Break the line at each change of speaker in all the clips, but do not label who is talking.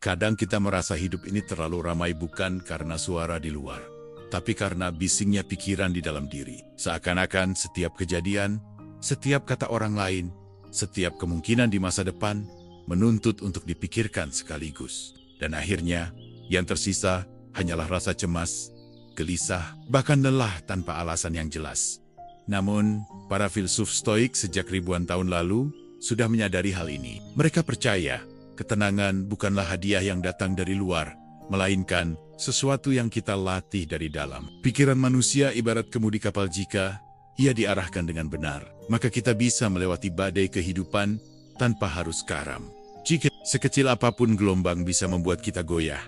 Kadang kita merasa hidup ini terlalu ramai bukan karena suara di luar, tapi karena bisingnya pikiran di dalam diri. Seakan-akan setiap kejadian, setiap kata orang lain, setiap kemungkinan di masa depan menuntut untuk dipikirkan sekaligus. Dan akhirnya, yang tersisa hanyalah rasa cemas, gelisah, bahkan lelah tanpa alasan yang jelas. Namun, para filsuf Stoik sejak ribuan tahun lalu sudah menyadari hal ini. Mereka percaya ketenangan bukanlah hadiah yang datang dari luar, melainkan sesuatu yang kita latih dari dalam. Pikiran manusia ibarat kemudi kapal. Jika ia diarahkan dengan benar, maka kita bisa melewati badai kehidupan tanpa harus karam. Jika sekecil apapun gelombang bisa membuat kita goyah,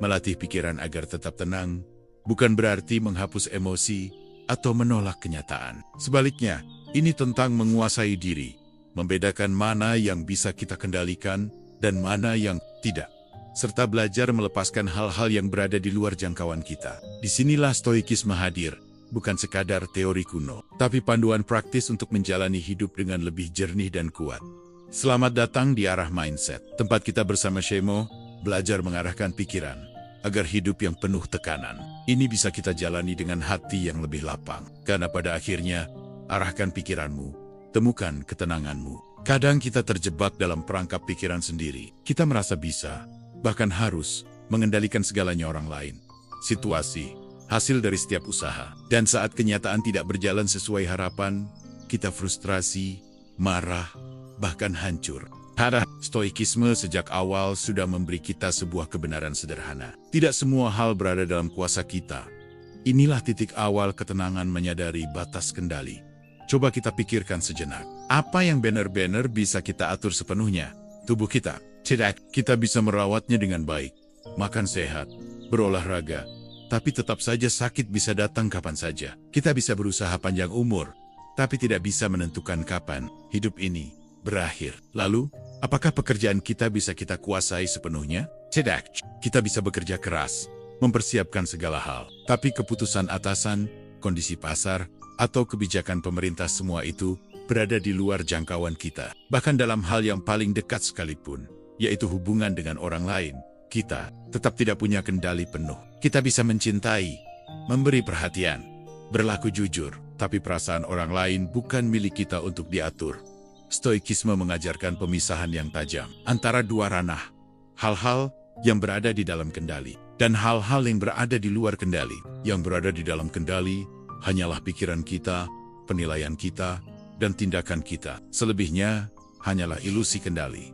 melatih pikiran agar tetap tenang bukan berarti menghapus emosi atau menolak kenyataan. Sebaliknya, ini tentang menguasai diri, membedakan mana yang bisa kita kendalikan dan mana yang tidak, serta belajar melepaskan hal-hal yang berada di luar jangkauan kita. Disinilah Stoikisme hadir, bukan sekadar teori kuno, tapi panduan praktis untuk menjalani hidup dengan lebih jernih dan kuat. Selamat datang di Arah Mindset, tempat kita bersama Shemo belajar mengarahkan pikiran agar hidup yang penuh tekanan ini bisa kita jalani dengan hati yang lebih lapang. Karena pada akhirnya, arahkan pikiranmu, temukan ketenanganmu. Kadang kita terjebak dalam perangkap pikiran sendiri. Kita merasa bisa, bahkan harus, mengendalikan segalanya orang lain, situasi, hasil dari setiap usaha. Dan saat kenyataan tidak berjalan sesuai harapan, kita frustrasi, marah, bahkan hancur. Stoikisme sejak awal sudah memberi kita sebuah kebenaran sederhana. Tidak semua hal berada dalam kuasa kita. Inilah titik awal ketenangan menyadari batas kendali. Coba kita pikirkan sejenak. Apa yang benar-benar bisa kita atur sepenuhnya? Tubuh kita. Tidak, kita bisa merawatnya dengan baik. Makan sehat, berolahraga. Tapi tetap saja sakit bisa datang kapan saja. Kita bisa berusaha panjang umur, tapi tidak bisa menentukan kapan hidup ini berakhir. Lalu, apakah pekerjaan kita bisa kita kuasai sepenuhnya? Tidak. Kita bisa bekerja keras, mempersiapkan segala hal. Tapi keputusan atasan, kondisi pasar, atau kebijakan pemerintah semua itu berada di luar jangkauan kita. Bahkan dalam hal yang paling dekat sekalipun, yaitu hubungan dengan orang lain, kita tetap tidak punya kendali penuh. Kita bisa mencintai, memberi perhatian, berlaku jujur, tapi perasaan orang lain bukan milik kita untuk diatur. Stoikisme mengajarkan pemisahan yang tajam antara dua ranah, hal-hal yang berada di dalam kendali dan hal-hal yang berada di luar kendali. Yang berada di dalam kendali hanyalah pikiran kita, penilaian kita, dan tindakan kita. Selebihnya hanyalah ilusi kendali.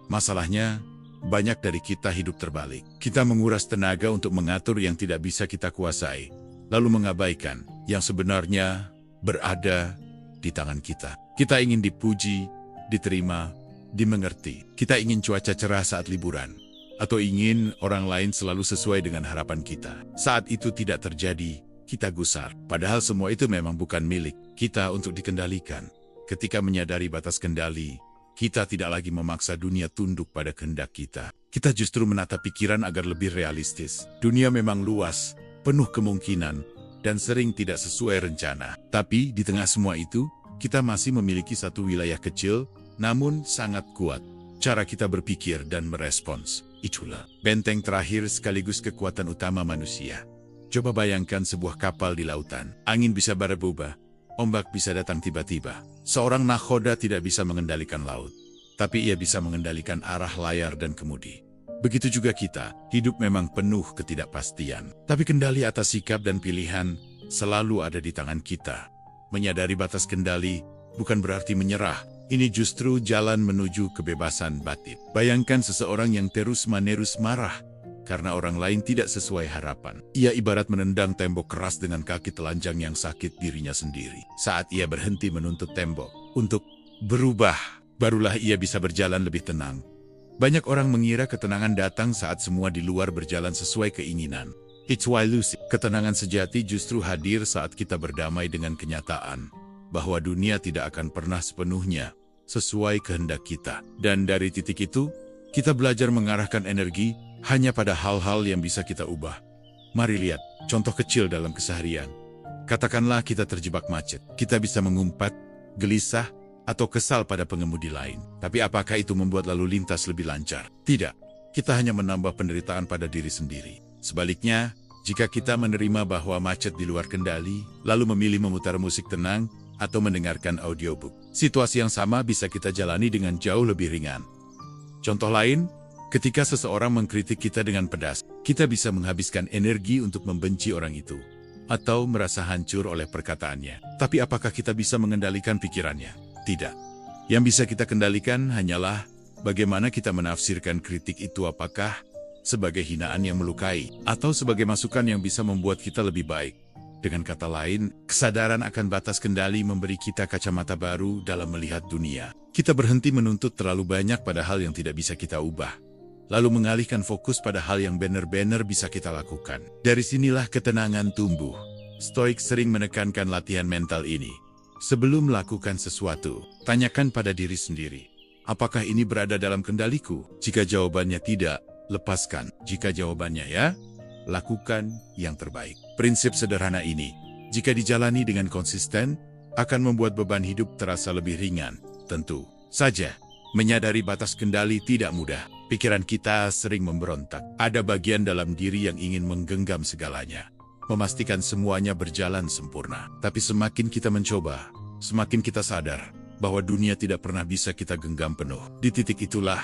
Masalahnya, banyak dari kita hidup terbalik. Kita menguras tenaga untuk mengatur yang tidak bisa kita kuasai, lalu mengabaikan yang sebenarnya berada di tangan kita. Kita ingin dipuji, diterima, dimengerti. Kita ingin cuaca cerah saat liburan, atau ingin orang lain selalu sesuai dengan harapan kita. Saat itu tidak terjadi, kita gusar. Padahal semua itu memang bukan milik kita untuk dikendalikan. Ketika menyadari batas kendali, kita tidak lagi memaksa dunia tunduk pada kehendak kita. Kita justru menata pikiran agar lebih realistis. Dunia memang luas, penuh kemungkinan, dan sering tidak sesuai rencana. Tapi di tengah semua itu, kita masih memiliki satu wilayah kecil, namun sangat kuat. Cara kita berpikir dan merespons. Itulah benteng terakhir sekaligus kekuatan utama manusia. Coba bayangkan sebuah kapal di lautan. Angin bisa berubah, ombak bisa datang tiba-tiba. Seorang nakhoda tidak bisa mengendalikan laut, tapi ia bisa mengendalikan arah layar dan kemudi. Begitu juga kita, hidup memang penuh ketidakpastian. Tapi kendali atas sikap dan pilihan selalu ada di tangan kita. Menyadari batas kendali bukan berarti menyerah. Ini justru jalan menuju kebebasan batin. Bayangkan seseorang yang terus-menerus marah karena orang lain tidak sesuai harapan. Ia ibarat menendang tembok keras dengan kaki telanjang yang sakit dirinya sendiri. Saat ia berhenti menuntut tembok untuk berubah, barulah ia bisa berjalan lebih tenang. Banyak orang mengira ketenangan datang saat semua di luar berjalan sesuai keinginan. It's why Lucy, ketenangan sejati justru hadir saat kita berdamai dengan kenyataan bahwa dunia tidak akan pernah sepenuhnya sesuai kehendak kita. Dan dari titik itu, kita belajar mengarahkan energi hanya pada hal-hal yang bisa kita ubah. Mari lihat contoh kecil dalam keseharian. Katakanlah kita terjebak macet. Kita bisa mengumpat, gelisah, atau kesal pada pengemudi lain. Tapi apakah itu membuat lalu lintas lebih lancar? Tidak. kita hanya menambah penderitaan pada diri sendiri. Sebaliknya, jika kita menerima bahwa macet di luar kendali, lalu memilih memutar musik tenang atau mendengarkan audiobook, situasi yang sama bisa kita jalani dengan jauh lebih ringan. Contoh lain, ketika seseorang mengkritik kita dengan pedas, kita bisa menghabiskan energi untuk membenci orang itu atau merasa hancur oleh perkataannya. Tapi apakah kita bisa mengendalikan pikirannya? Tidak. Yang bisa kita kendalikan hanyalah bagaimana kita menafsirkan kritik itu, apakah sebagai hinaan yang melukai atau sebagai masukan yang bisa membuat kita lebih baik. Dengan kata lain, kesadaran akan batas kendali memberi kita kacamata baru dalam melihat dunia. Kita berhenti menuntut terlalu banyak pada hal yang tidak bisa kita ubah, lalu mengalihkan fokus pada hal yang benar-benar bisa kita lakukan. Dari sinilah ketenangan tumbuh. Stoik sering menekankan latihan mental ini. Sebelum melakukan sesuatu, tanyakan pada diri sendiri, apakah ini berada dalam kendaliku? Jika jawabannya tidak, lepaskan. Jika jawabannya ya, lakukan yang terbaik. Prinsip sederhana ini, jika dijalani dengan konsisten, akan membuat beban hidup terasa lebih ringan. Tentu saja, menyadari batas kendali tidak mudah. Pikiran kita sering memberontak. Ada bagian dalam diri yang ingin menggenggam segalanya, memastikan semuanya berjalan sempurna. Tapi semakin kita mencoba, semakin kita sadar bahwa dunia tidak pernah bisa kita genggam penuh. Di titik itulah,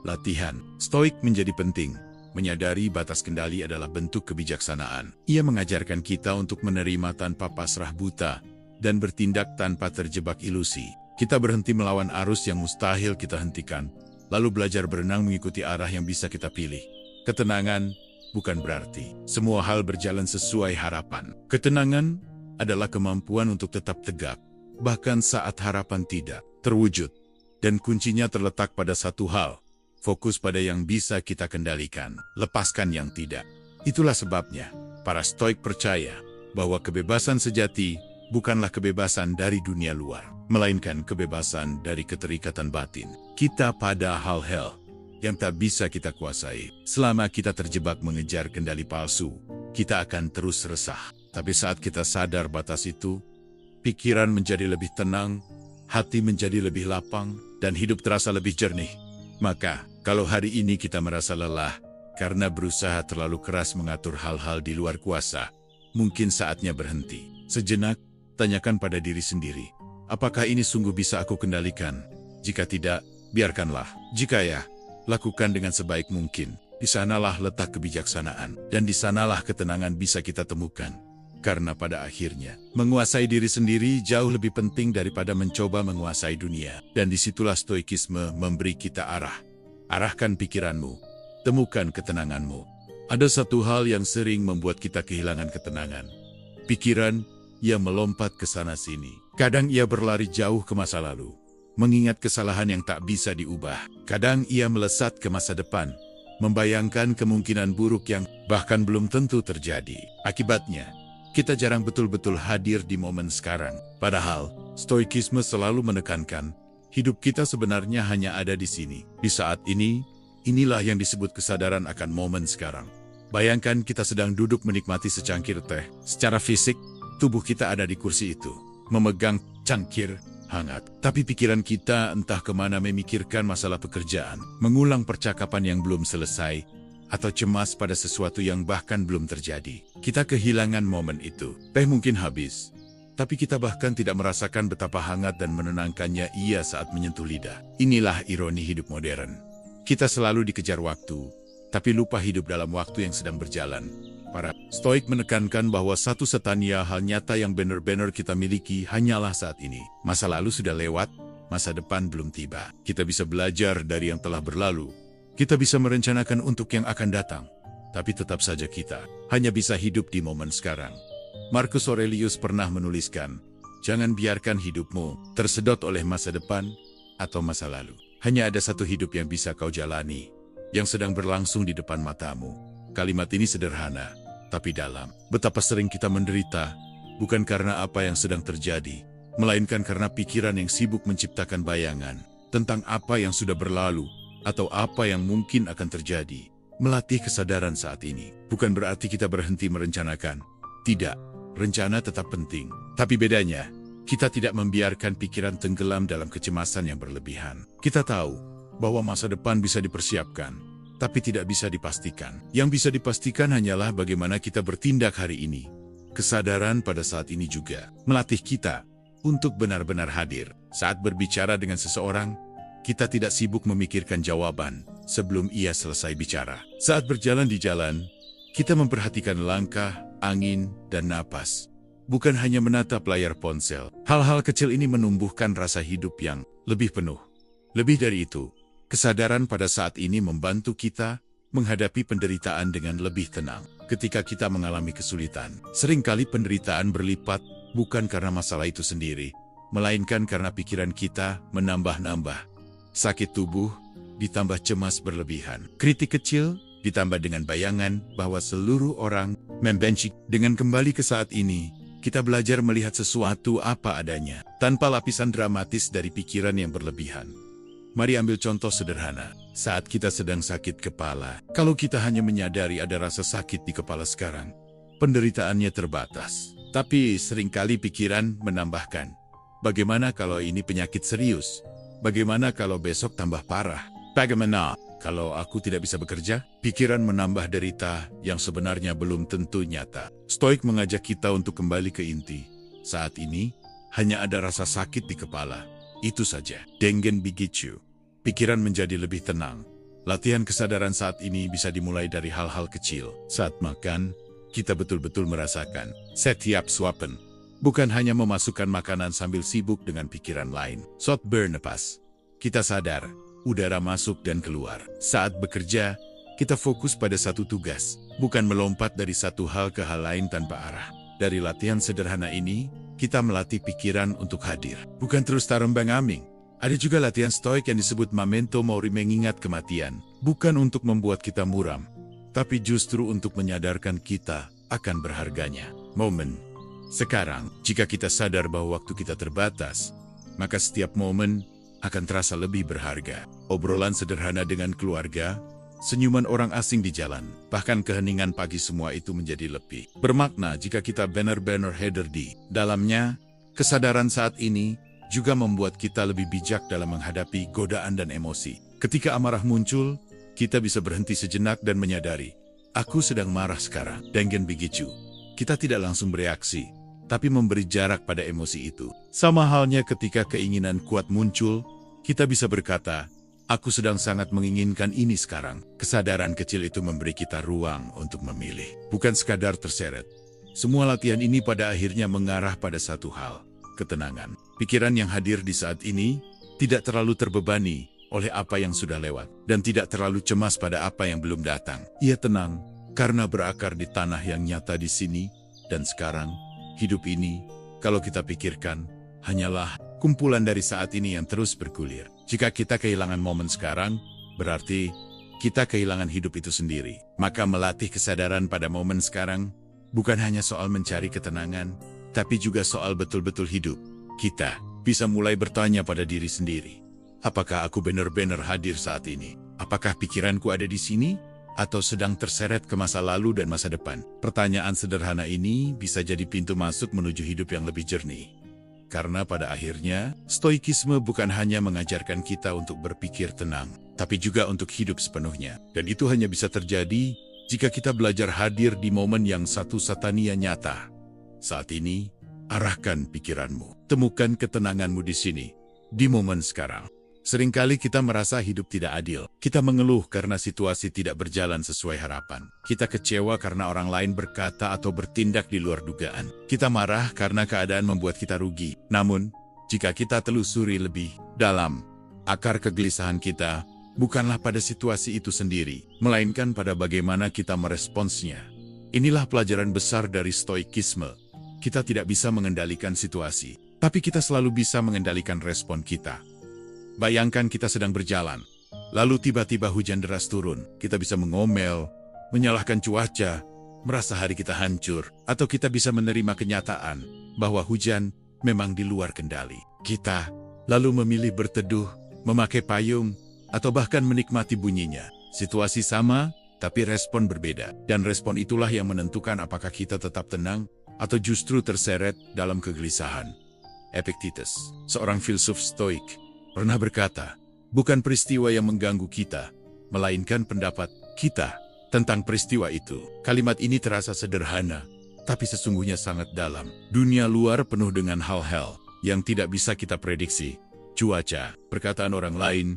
latihan stoik menjadi penting. Menyadari batas kendali adalah bentuk kebijaksanaan. Ia mengajarkan kita untuk menerima tanpa pasrah buta dan bertindak tanpa terjebak ilusi. Kita berhenti melawan arus yang mustahil kita hentikan, lalu belajar berenang mengikuti arah yang bisa kita pilih. Ketenangan bukan berarti semua hal berjalan sesuai harapan. Ketenangan adalah kemampuan untuk tetap tegak, bahkan saat harapan tidak terwujud. Dan kuncinya terletak pada satu hal, fokus pada yang bisa kita kendalikan, lepaskan yang tidak. Itulah sebabnya, para stoik percaya bahwa kebebasan sejati bukanlah kebebasan dari dunia luar, melainkan kebebasan dari keterikatan batin kita pada hal-hal yang tak bisa kita kuasai. Selama kita terjebak mengejar kendali palsu, kita akan terus resah. Tapi saat kita sadar batas itu, pikiran menjadi lebih tenang, hati menjadi lebih lapang, dan hidup terasa lebih jernih. Maka, kalau hari ini kita merasa lelah karena berusaha terlalu keras mengatur hal-hal di luar kuasa, mungkin saatnya berhenti. Sejenak, tanyakan pada diri sendiri, apakah ini sungguh bisa aku kendalikan? Jika tidak, biarkanlah. Jika ya, lakukan dengan sebaik mungkin. Di sanalah letak kebijaksanaan, dan di sanalah ketenangan bisa kita temukan. Karena pada akhirnya, menguasai diri sendiri jauh lebih penting daripada mencoba menguasai dunia. Dan disitulah stoikisme memberi kita arah. Arahkan pikiranmu, temukan ketenanganmu. Ada satu hal yang sering membuat kita kehilangan ketenangan. Pikiran yang melompat ke sana-sini. Kadang ia berlari jauh ke masa lalu, mengingat kesalahan yang tak bisa diubah. Kadang ia melesat ke masa depan, membayangkan kemungkinan buruk yang bahkan belum tentu terjadi. Akibatnya, kita jarang betul-betul hadir di momen sekarang. Padahal, stoikisme selalu menekankan, hidup kita sebenarnya hanya ada di sini. Di saat ini, inilah yang disebut kesadaran akan momen sekarang. Bayangkan kita sedang duduk menikmati secangkir teh. Secara fisik, tubuh kita ada di kursi itu, memegang cangkir hangat. Tapi pikiran kita entah kemana, memikirkan masalah pekerjaan, mengulang percakapan yang belum selesai, atau cemas pada sesuatu yang bahkan belum terjadi. Kita kehilangan momen itu. Teh mungkin habis, tapi kita bahkan tidak merasakan betapa hangat dan menenangkannya ia saat menyentuh lidah. Inilah ironi hidup modern. Kita selalu dikejar waktu, tapi lupa hidup dalam waktu yang sedang berjalan. Para stoik menekankan bahwa satu-satunya hal nyata yang benar-benar kita miliki hanyalah saat ini. Masa lalu sudah lewat, masa depan belum tiba. Kita bisa belajar dari yang telah berlalu. Kita bisa merencanakan untuk yang akan datang. Tapi tetap saja kita hanya bisa hidup di momen sekarang. Marcus Aurelius pernah menuliskan, jangan biarkan hidupmu tersedot oleh masa depan atau masa lalu. Hanya ada satu hidup yang bisa kau jalani, yang sedang berlangsung di depan matamu. Kalimat ini sederhana, tapi dalam. Betapa sering kita menderita, bukan karena apa yang sedang terjadi, melainkan karena pikiran yang sibuk menciptakan bayangan tentang apa yang sudah berlalu atau apa yang mungkin akan terjadi. Melatih kesadaran saat ini bukan berarti kita berhenti merencanakan. Tidak, rencana tetap penting. Tapi bedanya, kita tidak membiarkan pikiran tenggelam dalam kecemasan yang berlebihan. Kita tahu bahwa masa depan bisa dipersiapkan, tapi tidak bisa dipastikan. Yang bisa dipastikan hanyalah bagaimana kita bertindak hari ini. Kesadaran pada saat ini juga melatih kita untuk benar-benar hadir. Saat berbicara dengan seseorang, kita tidak sibuk memikirkan jawaban sebelum ia selesai bicara. Saat berjalan di jalan, kita memperhatikan langkah, angin, dan napas. Bukan hanya menatap layar ponsel. Hal-hal kecil ini menumbuhkan rasa hidup yang lebih penuh. Lebih dari itu, kesadaran pada saat ini membantu kita menghadapi penderitaan dengan lebih tenang. Ketika kita mengalami kesulitan, seringkali penderitaan berlipat bukan karena masalah itu sendiri, melainkan karena pikiran kita menambah-nambah. Sakit tubuh ditambah cemas berlebihan. Kritik kecil ditambah dengan bayangan bahwa seluruh orang membenci. Dengan kembali ke saat ini, kita belajar melihat sesuatu apa adanya, tanpa lapisan dramatis dari pikiran yang berlebihan. Mari ambil contoh sederhana. Saat kita sedang sakit kepala, kalau kita hanya menyadari ada rasa sakit di kepala sekarang, penderitaannya terbatas. Tapi seringkali pikiran menambahkan, bagaimana kalau ini penyakit serius? Bagaimana kalau besok tambah parah? Bagaimana kalau aku tidak bisa bekerja? Pikiran menambah derita yang sebenarnya belum tentu nyata. Stoik mengajak kita untuk kembali ke inti. Saat ini, hanya ada rasa sakit di kepala. Itu saja. Dengen bigicu. Pikiran menjadi lebih tenang. Latihan kesadaran saat ini bisa dimulai dari hal-hal kecil. Saat makan, kita betul-betul merasakan setiap suapan. Bukan hanya memasukkan makanan sambil sibuk dengan pikiran lain. Saat bernapas, kita sadar udara masuk dan keluar. Saat bekerja, kita fokus pada satu tugas, bukan melompat dari satu hal ke hal lain tanpa arah. Dari latihan sederhana ini, kita melatih pikiran untuk hadir, bukan terus tarembang-ambing. Ada juga latihan stoik yang disebut memento mori, mengingat kematian, bukan untuk membuat kita muram, tapi justru untuk menyadarkan kita akan berharganya momen. Sekarang, jika kita sadar bahwa waktu kita terbatas, maka setiap momen akan terasa lebih berharga. Obrolan sederhana dengan keluarga, senyuman orang asing di jalan, bahkan keheningan pagi, semua itu menjadi lebih bermakna jika kita benar-benar hadir di dalamnya. Kesadaran saat ini juga membuat kita lebih bijak dalam menghadapi godaan dan emosi. Ketika amarah muncul, kita bisa berhenti sejenak dan menyadari, aku sedang marah sekarang. Dengan begitu, kita tidak langsung bereaksi, tapi memberi jarak pada emosi itu. Sama halnya ketika keinginan kuat muncul, kita bisa berkata, aku sedang sangat menginginkan ini sekarang. Kesadaran kecil itu memberi kita ruang untuk memilih, bukan sekadar terseret. Semua latihan ini pada akhirnya mengarah pada satu hal, ketenangan. Pikiran yang hadir di saat ini tidak terlalu terbebani oleh apa yang sudah lewat, dan tidak terlalu cemas pada apa yang belum datang. Ia tenang karena berakar di tanah yang nyata di sini dan sekarang. Hidup ini, kalau kita pikirkan, hanyalah kumpulan dari saat ini yang terus bergulir. Jika kita kehilangan momen sekarang, berarti kita kehilangan hidup itu sendiri. Maka melatih kesadaran pada momen sekarang bukan hanya soal mencari ketenangan, tapi juga soal betul-betul hidup. Kita bisa mulai bertanya pada diri sendiri, apakah aku benar-benar hadir saat ini? Apakah pikiranku ada di sini? Atau sedang terseret ke masa lalu dan masa depan? Pertanyaan sederhana ini bisa jadi pintu masuk menuju hidup yang lebih jernih. Karena pada akhirnya, stoikisme bukan hanya mengajarkan kita untuk berpikir tenang, tapi juga untuk hidup sepenuhnya. Dan itu hanya bisa terjadi jika kita belajar hadir di momen yang satu-satunya nyata. Saat ini, arahkan pikiranmu. Temukan ketenanganmu di sini, di momen sekarang. Seringkali kita merasa hidup tidak adil. Kita mengeluh karena situasi tidak berjalan sesuai harapan. Kita kecewa karena orang lain berkata atau bertindak di luar dugaan. Kita marah karena keadaan membuat kita rugi. Namun, jika kita telusuri lebih dalam, akar kegelisahan kita bukanlah pada situasi itu sendiri, melainkan pada bagaimana kita meresponsnya. Inilah pelajaran besar dari stoikisme. Kita tidak bisa mengendalikan situasi, tapi kita selalu bisa mengendalikan respon kita. Bayangkan kita sedang berjalan, lalu tiba-tiba hujan deras turun. Kita bisa mengomel, menyalahkan cuaca, merasa hari kita hancur, atau kita bisa menerima kenyataan bahwa hujan memang di luar kendali kita, lalu memilih berteduh, memakai payung, atau bahkan menikmati bunyinya. Situasi sama, tapi respon berbeda. Dan respon itulah yang menentukan apakah kita tetap tenang atau justru terseret dalam kegelisahan. Epictetus, seorang filsuf stoik, pernah berkata, bukan peristiwa yang mengganggu kita, melainkan pendapat kita tentang peristiwa itu. Kalimat ini terasa sederhana, tapi sesungguhnya sangat dalam. Dunia luar penuh dengan hal-hal yang tidak bisa kita prediksi. Cuaca, perkataan orang lain,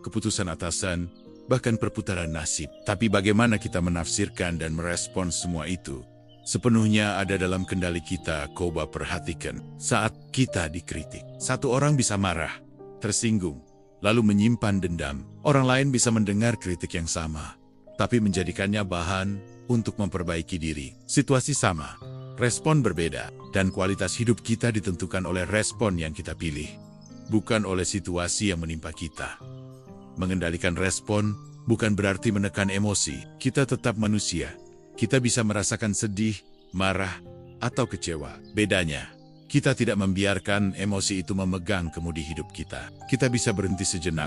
keputusan atasan, bahkan perputaran nasib. Tapi bagaimana kita menafsirkan dan merespons semua itu? Sepenuhnya ada dalam kendali kita. Coba perhatikan saat kita dikritik. Satu orang bisa marah, tersinggung, lalu menyimpan dendam. Orang lain bisa mendengar kritik yang sama, tapi menjadikannya bahan untuk memperbaiki diri. Situasi sama, respon berbeda, dan kualitas hidup kita ditentukan oleh respon yang kita pilih, bukan oleh situasi yang menimpa kita. Mengendalikan respon bukan berarti menekan emosi. Kita tetap manusia. Kita bisa merasakan sedih, marah, atau kecewa. Bedanya, kita tidak membiarkan emosi itu memegang kemudi hidup kita. Kita bisa berhenti sejenak,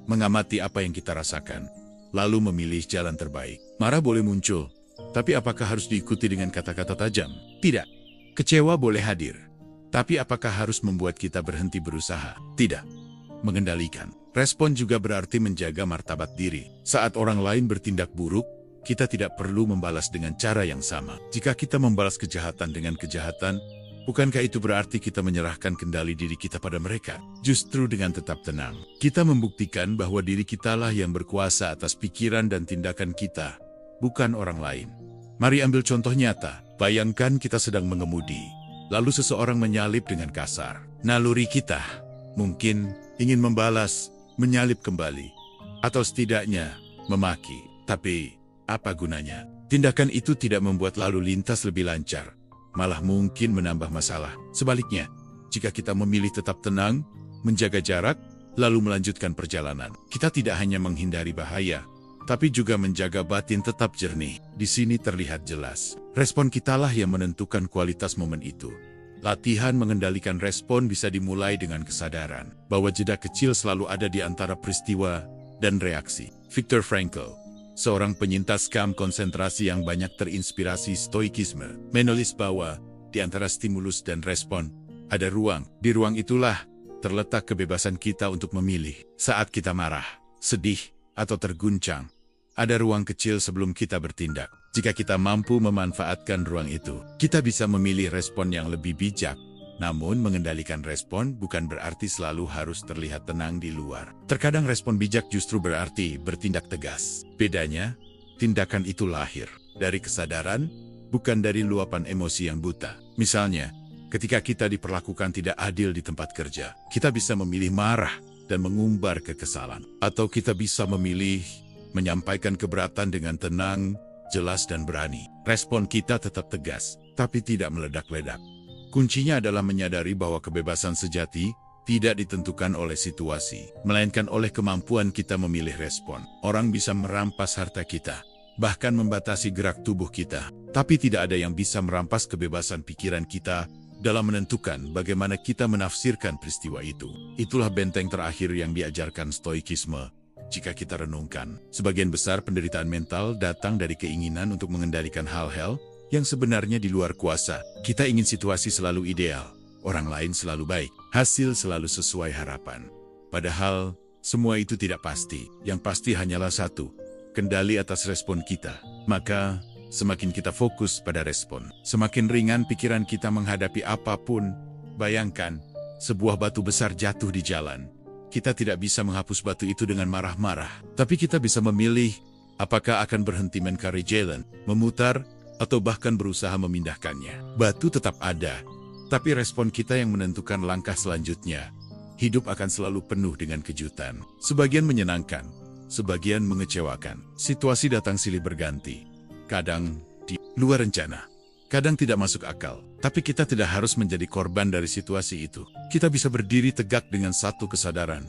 mengamati apa yang kita rasakan, lalu memilih jalan terbaik. Marah boleh muncul, tapi apakah harus diikuti dengan kata-kata tajam? Tidak. Kecewa boleh hadir, tapi apakah harus membuat kita berhenti berusaha? Tidak. Mengendalikan respon juga berarti menjaga martabat diri. Saat orang lain bertindak buruk, kita tidak perlu membalas dengan cara yang sama. Jika kita membalas kejahatan dengan kejahatan, bukankah itu berarti kita menyerahkan kendali diri kita pada mereka? Justru dengan tetap tenang, kita membuktikan bahwa diri kitalah yang berkuasa atas pikiran dan tindakan kita, bukan orang lain. Mari ambil contoh nyata. Bayangkan kita sedang mengemudi, lalu seseorang menyalip dengan kasar. Naluri kita mungkin ingin membalas, menyalip kembali, atau setidaknya memaki. Tapi apa gunanya? Tindakan itu tidak membuat lalu lintas lebih lancar, malah mungkin menambah masalah. Sebaliknya, jika kita memilih tetap tenang, menjaga jarak, lalu melanjutkan perjalanan, kita tidak hanya menghindari bahaya, tapi juga menjaga batin tetap jernih. Di sini terlihat jelas, respon kitalah yang menentukan kualitas momen itu. Latihan mengendalikan respon bisa dimulai dengan kesadaran bahwa jeda kecil selalu ada di antara peristiwa dan reaksi. Viktor Frankl, seorang penyintas kamp konsentrasi yang banyak terinspirasi stoikisme, menulis bahwa di antara stimulus dan respon ada ruang. Di ruang itulah terletak kebebasan kita untuk memilih. Saat kita marah, sedih, atau terguncang, ada ruang kecil sebelum kita bertindak. Jika kita mampu memanfaatkan ruang itu, kita bisa memilih respon yang lebih bijak. Namun mengendalikan respon bukan berarti selalu harus terlihat tenang di luar. Terkadang respon bijak justru berarti bertindak tegas. Bedanya, tindakan itu lahir dari kesadaran, bukan dari luapan emosi yang buta. Misalnya, ketika kita diperlakukan tidak adil di tempat kerja, kita bisa memilih marah dan mengumbar kekesalan. Atau kita bisa memilih menyampaikan keberatan dengan tenang, jelas dan berani. Respon kita tetap tegas, tapi tidak meledak-ledak. Kuncinya adalah menyadari bahwa kebebasan sejati tidak ditentukan oleh situasi, melainkan oleh kemampuan kita memilih respon. Orang bisa merampas harta kita, bahkan membatasi gerak tubuh kita, tapi tidak ada yang bisa merampas kebebasan pikiran kita dalam menentukan bagaimana kita menafsirkan peristiwa itu. Itulah benteng terakhir yang diajarkan stoikisme. Jika kita renungkan, sebagian besar penderitaan mental datang dari keinginan untuk mengendalikan hal-hal yang sebenarnya di luar kuasa. Kita ingin situasi selalu ideal, orang lain selalu baik, hasil selalu sesuai harapan. Padahal, semua itu tidak pasti. Yang pasti hanyalah satu, kendali atas respon kita. Maka, semakin kita fokus pada respon, semakin ringan pikiran kita menghadapi apapun. Bayangkan, sebuah batu besar jatuh di jalan. Kita tidak bisa menghapus batu itu dengan marah-marah, tapi kita bisa memilih apakah akan berhenti mencari jalan, memutar, atau bahkan berusaha memindahkannya. Batu tetap ada, tapi respon kita yang menentukan langkah selanjutnya. Hidup akan selalu penuh dengan kejutan. Sebagian menyenangkan, sebagian mengecewakan. Situasi datang silih berganti. Kadang di luar rencana, kadang tidak masuk akal. Tapi kita tidak harus menjadi korban dari situasi itu. Kita bisa berdiri tegak dengan satu kesadaran.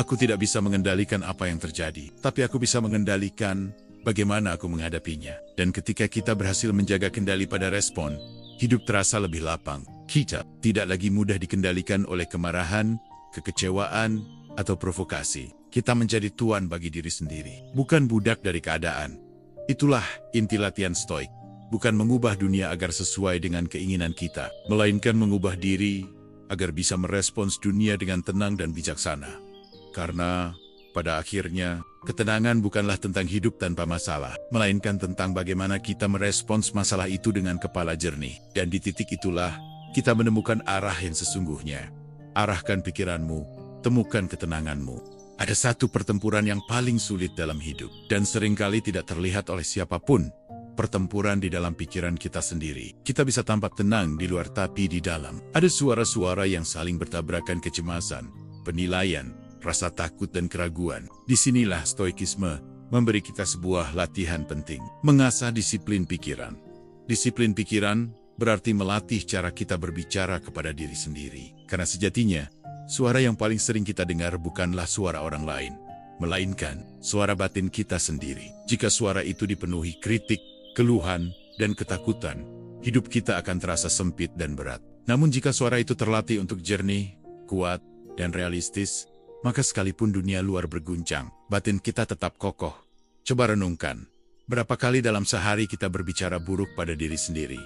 Aku tidak bisa mengendalikan apa yang terjadi, tapi aku bisa mengendalikan bagaimana aku menghadapinya. Dan ketika kita berhasil menjaga kendali pada respon, hidup terasa lebih lapang. Kita tidak lagi mudah dikendalikan oleh kemarahan, kekecewaan, atau provokasi. Kita menjadi tuan bagi diri sendiri, bukan budak dari keadaan. Itulah inti latihan stoik. Bukan mengubah dunia agar sesuai dengan keinginan kita, melainkan mengubah diri agar bisa merespons dunia dengan tenang dan bijaksana. Karena Pada akhirnya, ketenangan bukanlah tentang hidup tanpa masalah, melainkan tentang bagaimana kita merespons masalah itu dengan kepala jernih. Dan di titik itulah, kita menemukan arah yang sesungguhnya. Arahkan pikiranmu, temukan ketenanganmu. Ada satu pertempuran yang paling sulit dalam hidup, dan seringkali tidak terlihat oleh siapapun. Pertempuran di dalam pikiran kita sendiri. Kita bisa tampak tenang di luar, tapi di dalam ada suara-suara yang saling bertabrakan: kecemasan, penilaian, rasa takut dan keraguan. Disinilah stoikisme memberi kita sebuah latihan penting. Mengasah disiplin pikiran. Disiplin pikiran berarti melatih cara kita berbicara kepada diri sendiri. Karena sejatinya, suara yang paling sering kita dengar bukanlah suara orang lain, melainkan suara batin kita sendiri. Jika suara itu dipenuhi kritik, keluhan, dan ketakutan, hidup kita akan terasa sempit dan berat. Namun jika suara itu terlatih untuk jernih, kuat, dan realistis, maka sekalipun dunia luar berguncang, batin kita tetap kokoh. Coba renungkan, berapa kali dalam sehari kita berbicara buruk pada diri sendiri?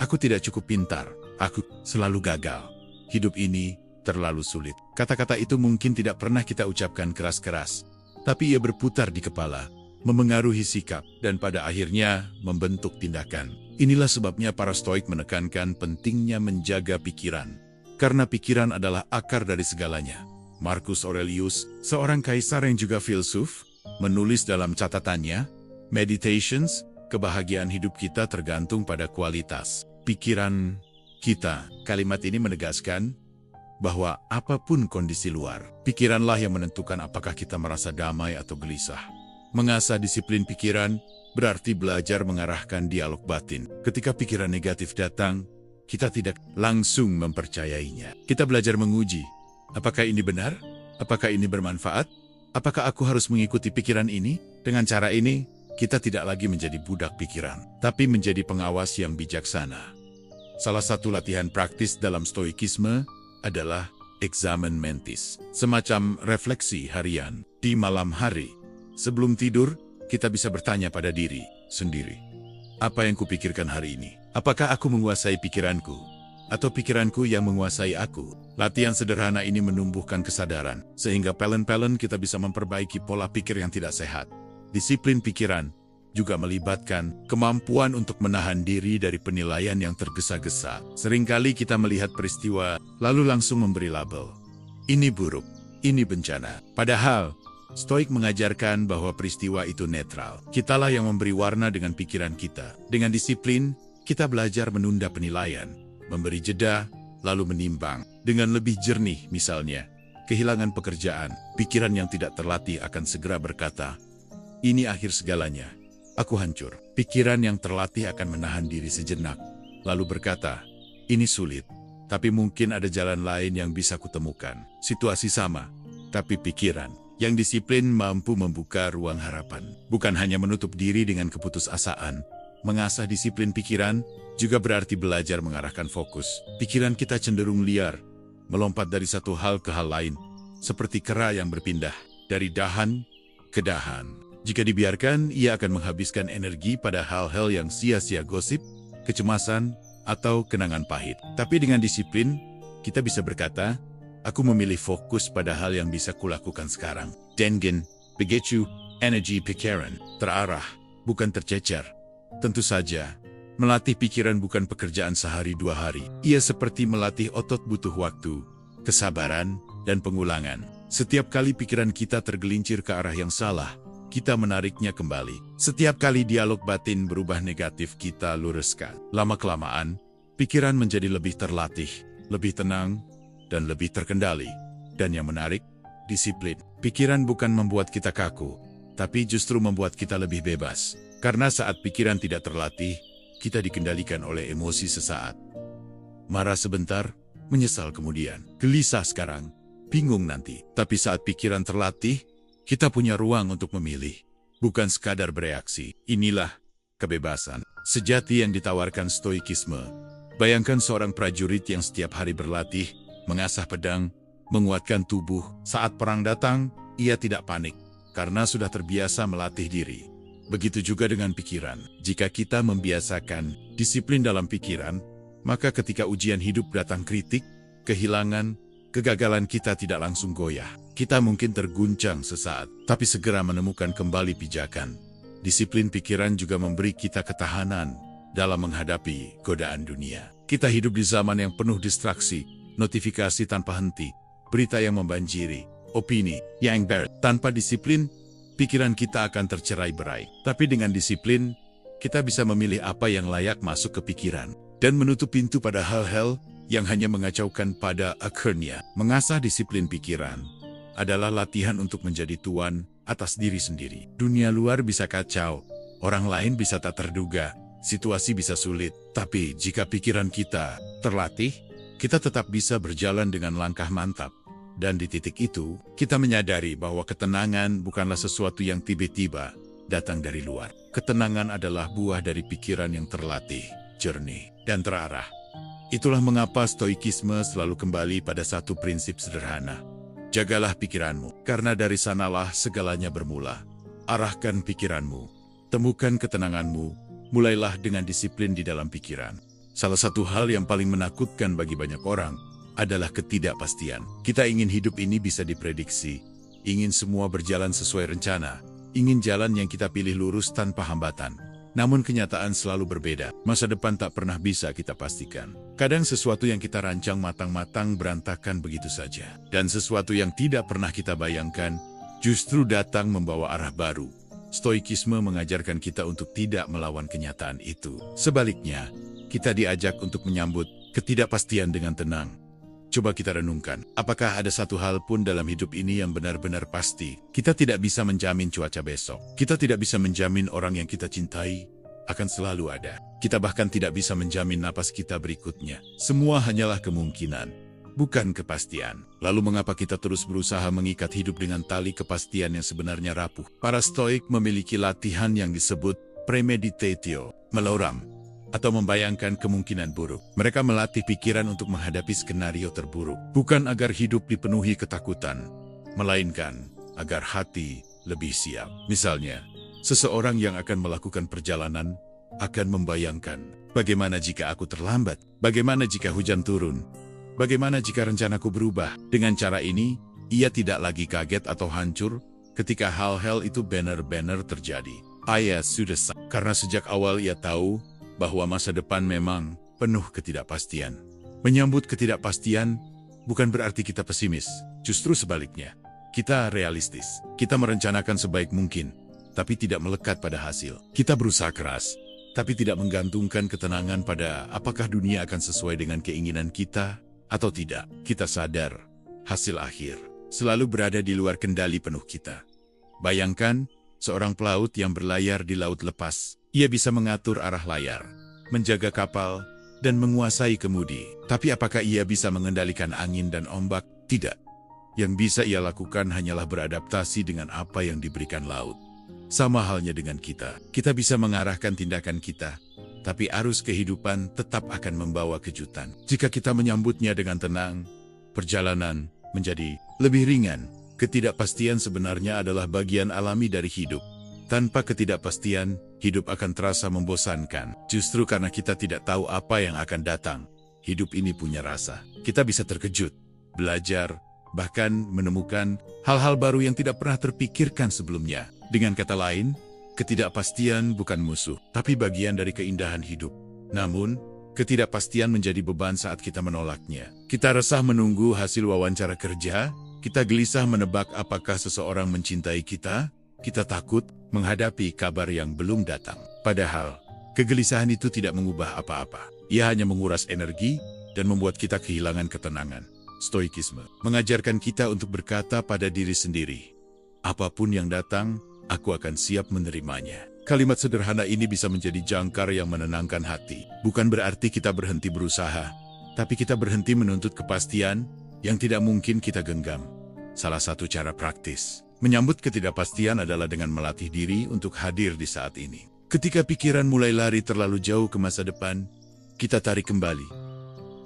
Aku tidak cukup pintar, aku selalu gagal. Hidup ini terlalu sulit. Kata-kata itu mungkin tidak pernah kita ucapkan keras-keras, tapi ia berputar di kepala, memengaruhi sikap, dan pada akhirnya membentuk tindakan. Inilah sebabnya para stoik menekankan pentingnya menjaga pikiran. Karena pikiran adalah akar dari segalanya. Marcus Aurelius, seorang kaisar yang juga filsuf, menulis dalam catatannya, Meditations, kebahagiaan hidup kita tergantung pada kualitas pikiran kita. Kalimat ini menegaskan bahwa apapun kondisi luar, pikiranlah yang menentukan apakah kita merasa damai atau gelisah. Mengasah disiplin pikiran berarti belajar mengarahkan dialog batin. Ketika pikiran negatif datang, kita tidak langsung mempercayainya. Kita belajar menguji, apakah ini benar? Apakah ini bermanfaat? Apakah aku harus mengikuti pikiran ini? Dengan cara ini, kita tidak lagi menjadi budak pikiran, tapi menjadi pengawas yang bijaksana. Salah satu latihan praktis dalam stoikisme adalah examen mentis, semacam refleksi harian. Di malam hari, sebelum tidur, kita bisa bertanya pada diri sendiri, apa yang kupikirkan hari ini? Apakah aku menguasai pikiranku? Atau pikiranku yang menguasai aku? Latihan sederhana ini menumbuhkan kesadaran, sehingga pelan-pelan kita bisa memperbaiki pola pikir yang tidak sehat. Disiplin pikiran juga melibatkan kemampuan untuk menahan diri dari penilaian yang tergesa-gesa. Seringkali kita melihat peristiwa, lalu langsung memberi label. Ini buruk, ini bencana. Padahal, Stoik mengajarkan bahwa peristiwa itu netral. Kitalah yang memberi warna dengan pikiran kita. Dengan disiplin, kita belajar menunda penilaian, memberi jeda, lalu menimbang. Dengan lebih jernih misalnya, kehilangan pekerjaan, pikiran yang tidak terlatih akan segera berkata, ini akhir segalanya, aku hancur. Pikiran yang terlatih akan menahan diri sejenak, lalu berkata, ini sulit, tapi mungkin ada jalan lain yang bisa kutemukan. Situasi sama, tapi pikiran yang disiplin mampu membuka ruang harapan. Bukan hanya menutup diri dengan keputusasaan. Mengasah disiplin pikiran juga berarti belajar mengarahkan fokus. Pikiran kita cenderung liar, melompat dari satu hal ke hal lain, seperti kera yang berpindah dari dahan ke dahan. Jika dibiarkan, ia akan menghabiskan energi pada hal-hal yang sia-sia, gosip, kecemasan, atau kenangan pahit. Tapi dengan disiplin, kita bisa berkata, aku memilih fokus pada hal yang bisa kulakukan sekarang. Dengen, begitu, energi pikiran, terarah, bukan tercecer. Tentu saja, melatih pikiran bukan pekerjaan sehari dua hari. Ia seperti melatih otot, butuh waktu, kesabaran, dan pengulangan. Setiap kali pikiran kita tergelincir ke arah yang salah, kita menariknya kembali. Setiap kali dialog batin berubah negatif, kita luruskan. Lama-kelamaan, pikiran menjadi lebih terlatih, lebih tenang, dan lebih terkendali. Dan yang menarik, disiplin. Pikiran bukan membuat kita kaku, tapi justru membuat kita lebih bebas. Karena saat pikiran tidak terlatih, kita dikendalikan oleh emosi sesaat. Marah sebentar, menyesal kemudian. Gelisah sekarang, bingung nanti. Tapi saat pikiran terlatih, kita punya ruang untuk memilih, bukan sekadar bereaksi. Inilah kebebasan sejati yang ditawarkan stoikisme. Bayangkan seorang prajurit yang setiap hari berlatih, mengasah pedang, menguatkan tubuh. Saat perang datang, ia tidak panik, karena sudah terbiasa melatih diri. Begitu juga dengan pikiran. Jika kita membiasakan disiplin dalam pikiran, maka ketika ujian hidup datang, kritik, kehilangan, kegagalan kita tidak langsung goyah. Kita mungkin terguncang sesaat, tapi segera menemukan kembali pijakan. Disiplin pikiran juga memberi kita ketahanan dalam menghadapi godaan dunia. Kita hidup di zaman yang penuh distraksi, notifikasi tanpa henti, berita yang membanjiri, opini yang tanpa disiplin, pikiran kita akan tercerai-berai. Tapi dengan disiplin, kita bisa memilih apa yang layak masuk ke pikiran dan menutup pintu pada hal-hal yang hanya mengacaukan pada akhirnya. Mengasah disiplin pikiran adalah latihan untuk menjadi tuan atas diri sendiri. Dunia luar bisa kacau, orang lain bisa tak terduga, situasi bisa sulit. Tapi jika pikiran kita terlatih, kita tetap bisa berjalan dengan langkah mantap. Dan di titik itu, kita menyadari bahwa ketenangan bukanlah sesuatu yang tiba-tiba datang dari luar. Ketenangan adalah buah dari pikiran yang terlatih, jernih, dan terarah. Itulah mengapa stoikisme selalu kembali pada satu prinsip sederhana. Jagalah pikiranmu, karena dari sanalah segalanya bermula. Arahkan pikiranmu, temukan ketenanganmu, mulailah dengan disiplin di dalam pikiran. Salah satu hal yang paling menakutkan bagi banyak orang adalah ketidakpastian. Kita ingin hidup ini bisa diprediksi, ingin semua berjalan sesuai rencana, ingin jalan yang kita pilih lurus tanpa hambatan. Namun kenyataan selalu berbeda. Masa depan tak pernah bisa kita pastikan. Kadang sesuatu yang kita rancang matang-matang berantakan begitu saja. Dan sesuatu yang tidak pernah kita bayangkan justru datang membawa arah baru. Stoikisme mengajarkan kita untuk tidak melawan kenyataan itu. Sebaliknya, kita diajak untuk menyambut ketidakpastian dengan tenang. Coba kita renungkan, apakah ada satu hal pun dalam hidup ini yang benar-benar pasti? Kita tidak bisa menjamin cuaca besok. Kita tidak bisa menjamin orang yang kita cintai akan selalu ada. Kita bahkan tidak bisa menjamin napas kita berikutnya. Semua hanyalah kemungkinan, bukan kepastian. Lalu mengapa kita terus berusaha mengikat hidup dengan tali kepastian yang sebenarnya rapuh? Para stoik memiliki latihan yang disebut premeditatio, meloram, atau membayangkan kemungkinan buruk. Mereka melatih pikiran untuk menghadapi skenario terburuk. Bukan agar hidup dipenuhi ketakutan, melainkan agar hati lebih siap. Misalnya, seseorang yang akan melakukan perjalanan akan membayangkan, bagaimana jika aku terlambat? Bagaimana jika hujan turun? Bagaimana jika rencanaku berubah? Dengan cara ini, ia tidak lagi kaget atau hancur ketika hal-hal itu benar-benar terjadi. Ia sudah karena sejak awal ia tahu bahwa masa depan memang penuh ketidakpastian. Menyambut ketidakpastian bukan berarti kita pesimis, justru sebaliknya. Kita realistis, kita merencanakan sebaik mungkin, tapi tidak melekat pada hasil. Kita berusaha keras, tapi tidak menggantungkan ketenangan pada apakah dunia akan sesuai dengan keinginan kita atau tidak. Kita sadar, hasil akhir selalu berada di luar kendali penuh kita. Bayangkan, seorang pelaut yang berlayar di laut lepas. Ia bisa mengatur arah layar, menjaga kapal, dan menguasai kemudi. Tapi apakah ia bisa mengendalikan angin dan ombak? Tidak. Yang bisa ia lakukan hanyalah beradaptasi dengan apa yang diberikan laut. Sama halnya dengan kita. Kita bisa mengarahkan tindakan kita, tapi arus kehidupan tetap akan membawa kejutan. Jika kita menyambutnya dengan tenang, perjalanan menjadi lebih ringan. Ketidakpastian sebenarnya adalah bagian alami dari hidup. Tanpa ketidakpastian, hidup akan terasa membosankan. Justru karena kita tidak tahu apa yang akan datang, hidup ini punya rasa. Kita bisa terkejut, belajar, bahkan menemukan hal-hal baru yang tidak pernah terpikirkan sebelumnya. Dengan kata lain, ketidakpastian bukan musuh, tapi bagian dari keindahan hidup. Namun, ketidakpastian menjadi beban saat kita menolaknya. Kita resah menunggu hasil wawancara kerja, kita gelisah menebak apakah seseorang mencintai kita, kita takut menghadapi kabar yang belum datang. Padahal, kegelisahan itu tidak mengubah apa-apa. Ia hanya menguras energi dan membuat kita kehilangan ketenangan. Stoikisme mengajarkan kita untuk berkata pada diri sendiri, apapun yang datang, aku akan siap menerimanya. Kalimat sederhana ini bisa menjadi jangkar yang menenangkan hati. Bukan berarti kita berhenti berusaha, tapi kita berhenti menuntut kepastian yang tidak mungkin kita genggam. Salah satu cara praktis menyambut ketidakpastian adalah dengan melatih diri untuk hadir di saat ini. Ketika pikiran mulai lari terlalu jauh ke masa depan, kita tarik kembali.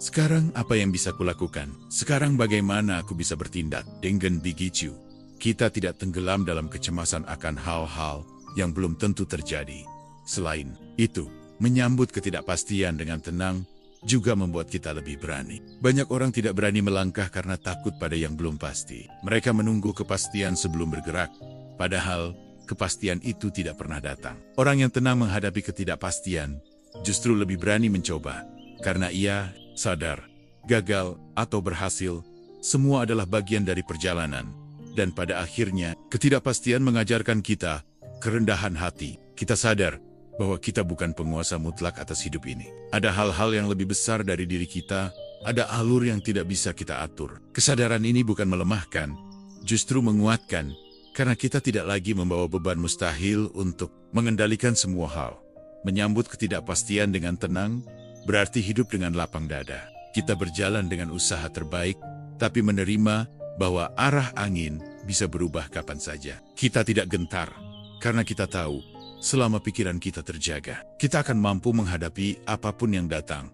Sekarang apa yang bisa kulakukan? Sekarang bagaimana aku bisa bertindak? Dengan begitu, kita tidak tenggelam dalam kecemasan akan hal-hal yang belum tentu terjadi. Selain itu, menyambut ketidakpastian dengan tenang juga membuat kita lebih berani. Banyak orang tidak berani melangkah karena takut pada yang belum pasti. Mereka menunggu kepastian sebelum bergerak, padahal kepastian itu tidak pernah datang. Orang yang tenang menghadapi ketidakpastian justru lebih berani mencoba, karena ia sadar, gagal atau berhasil, semua adalah bagian dari perjalanan. Dan pada akhirnya, ketidakpastian mengajarkan kita kerendahan hati. Kita sadar bahwa kita bukan penguasa mutlak atas hidup ini. Ada hal-hal yang lebih besar dari diri kita, ada alur yang tidak bisa kita atur. Kesadaran ini bukan melemahkan, justru menguatkan, karena kita tidak lagi membawa beban mustahil untuk mengendalikan semua hal. Menyambut ketidakpastian dengan tenang, berarti hidup dengan lapang dada. Kita berjalan dengan usaha terbaik, tapi menerima bahwa arah angin bisa berubah kapan saja. Kita tidak gentar, karena kita tahu, selama pikiran kita terjaga, kita akan mampu menghadapi apapun yang datang.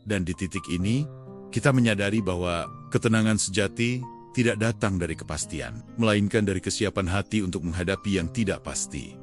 Dan di titik ini, kita menyadari bahwa ketenangan sejati tidak datang dari kepastian, melainkan dari kesiapan hati untuk menghadapi yang tidak pasti.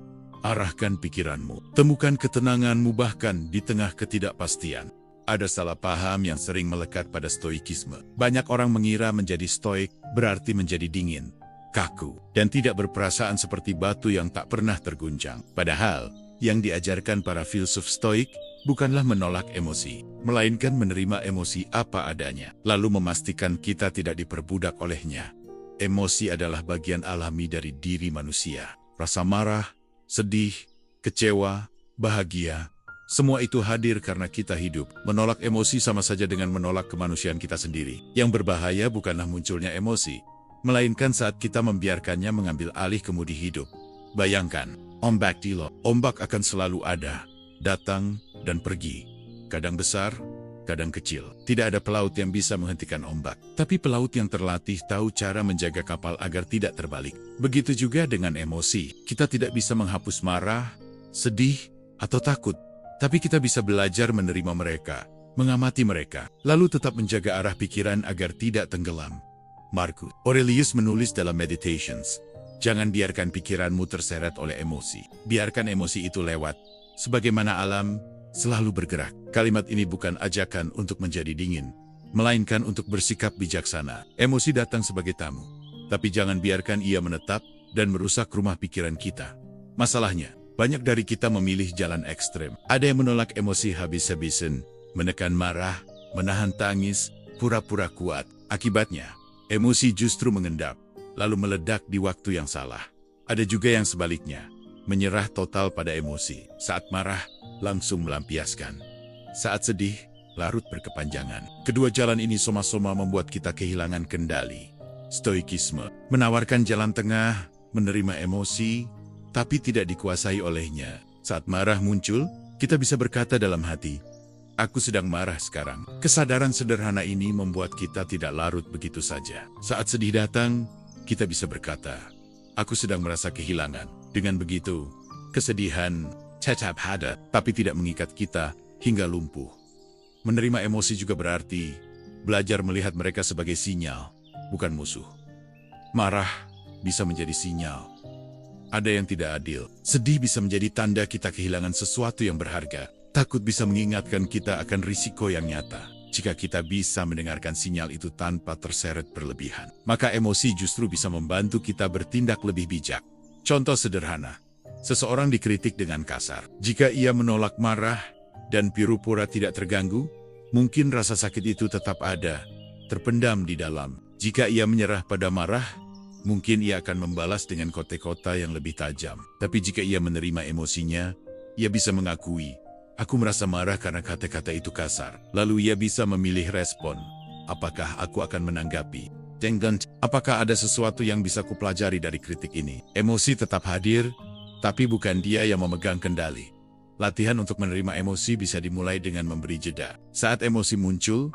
Arahkan pikiranmu, temukan ketenanganmu bahkan di tengah ketidakpastian. Ada salah paham yang sering melekat pada stoikisme. Banyak orang mengira menjadi stoik berarti menjadi dingin, kaku, dan tidak berperasaan seperti batu yang tak pernah terguncang. Padahal, yang diajarkan para filsuf stoik bukanlah menolak emosi, melainkan menerima emosi apa adanya, lalu memastikan kita tidak diperbudak olehnya. Emosi adalah bagian alami dari diri manusia. Rasa marah, sedih, kecewa, bahagia, semua itu hadir karena kita hidup. Menolak emosi sama saja dengan menolak kemanusiaan kita sendiri. Yang berbahaya bukanlah munculnya emosi, melainkan saat kita membiarkannya mengambil alih kemudi hidup. Bayangkan, ombak di laut. Ombak akan selalu ada, datang dan pergi. Kadang besar, kadang kecil. Tidak ada pelaut yang bisa menghentikan ombak. Tapi pelaut yang terlatih tahu cara menjaga kapal agar tidak terbalik. Begitu juga dengan emosi. Kita tidak bisa menghapus marah, sedih, atau takut. Tapi kita bisa belajar menerima mereka, mengamati mereka, lalu tetap menjaga arah pikiran agar tidak tenggelam. Marcus Aurelius menulis dalam Meditations, jangan biarkan pikiranmu terseret oleh emosi. Biarkan emosi itu lewat, sebagaimana alam selalu bergerak. Kalimat ini bukan ajakan untuk menjadi dingin, melainkan untuk bersikap bijaksana. Emosi datang sebagai tamu, tapi jangan biarkan ia menetap dan merusak rumah pikiran kita. Masalahnya, banyak dari kita memilih jalan ekstrem. Ada yang menolak emosi habis-habisan, menekan marah, menahan tangis, pura-pura kuat. Akibatnya, emosi justru mengendap, lalu meledak di waktu yang salah. Ada juga yang sebaliknya, menyerah total pada emosi. Saat marah, langsung melampiaskan. Saat sedih, larut berkepanjangan. Kedua jalan ini sama-sama membuat kita kehilangan kendali. Stoikisme menawarkan jalan tengah, menerima emosi, tapi tidak dikuasai olehnya. Saat marah muncul, kita bisa berkata dalam hati, aku sedang marah sekarang. Kesadaran sederhana ini membuat kita tidak larut begitu saja. Saat sedih datang, kita bisa berkata, aku sedang merasa kehilangan. Dengan begitu, kesedihan tetap ada, tapi tidak mengikat kita hingga lumpuh. Menerima emosi juga berarti belajar melihat mereka sebagai sinyal, bukan musuh. Marah bisa menjadi sinyal. Ada yang tidak adil. Sedih bisa menjadi tanda kita kehilangan sesuatu yang berharga. Takut bisa mengingatkan kita akan risiko yang nyata. Jika kita bisa mendengarkan sinyal itu tanpa terseret berlebihan, maka emosi justru bisa membantu kita bertindak lebih bijak. Contoh sederhana, seseorang dikritik dengan kasar. Jika ia menolak marah dan pura-pura tidak terganggu, mungkin rasa sakit itu tetap ada, terpendam di dalam. Jika ia menyerah pada marah, mungkin ia akan membalas dengan kota-kota yang lebih tajam. Tapi jika ia menerima emosinya, ia bisa mengakui, aku merasa marah karena kata-kata itu kasar. Lalu ia bisa memilih respon. Apakah aku akan menanggapi? Apakah ada sesuatu yang bisa kupelajari dari kritik ini? Emosi tetap hadir, tapi bukan dia yang memegang kendali. Latihan untuk menerima emosi bisa dimulai dengan memberi jeda. Saat emosi muncul,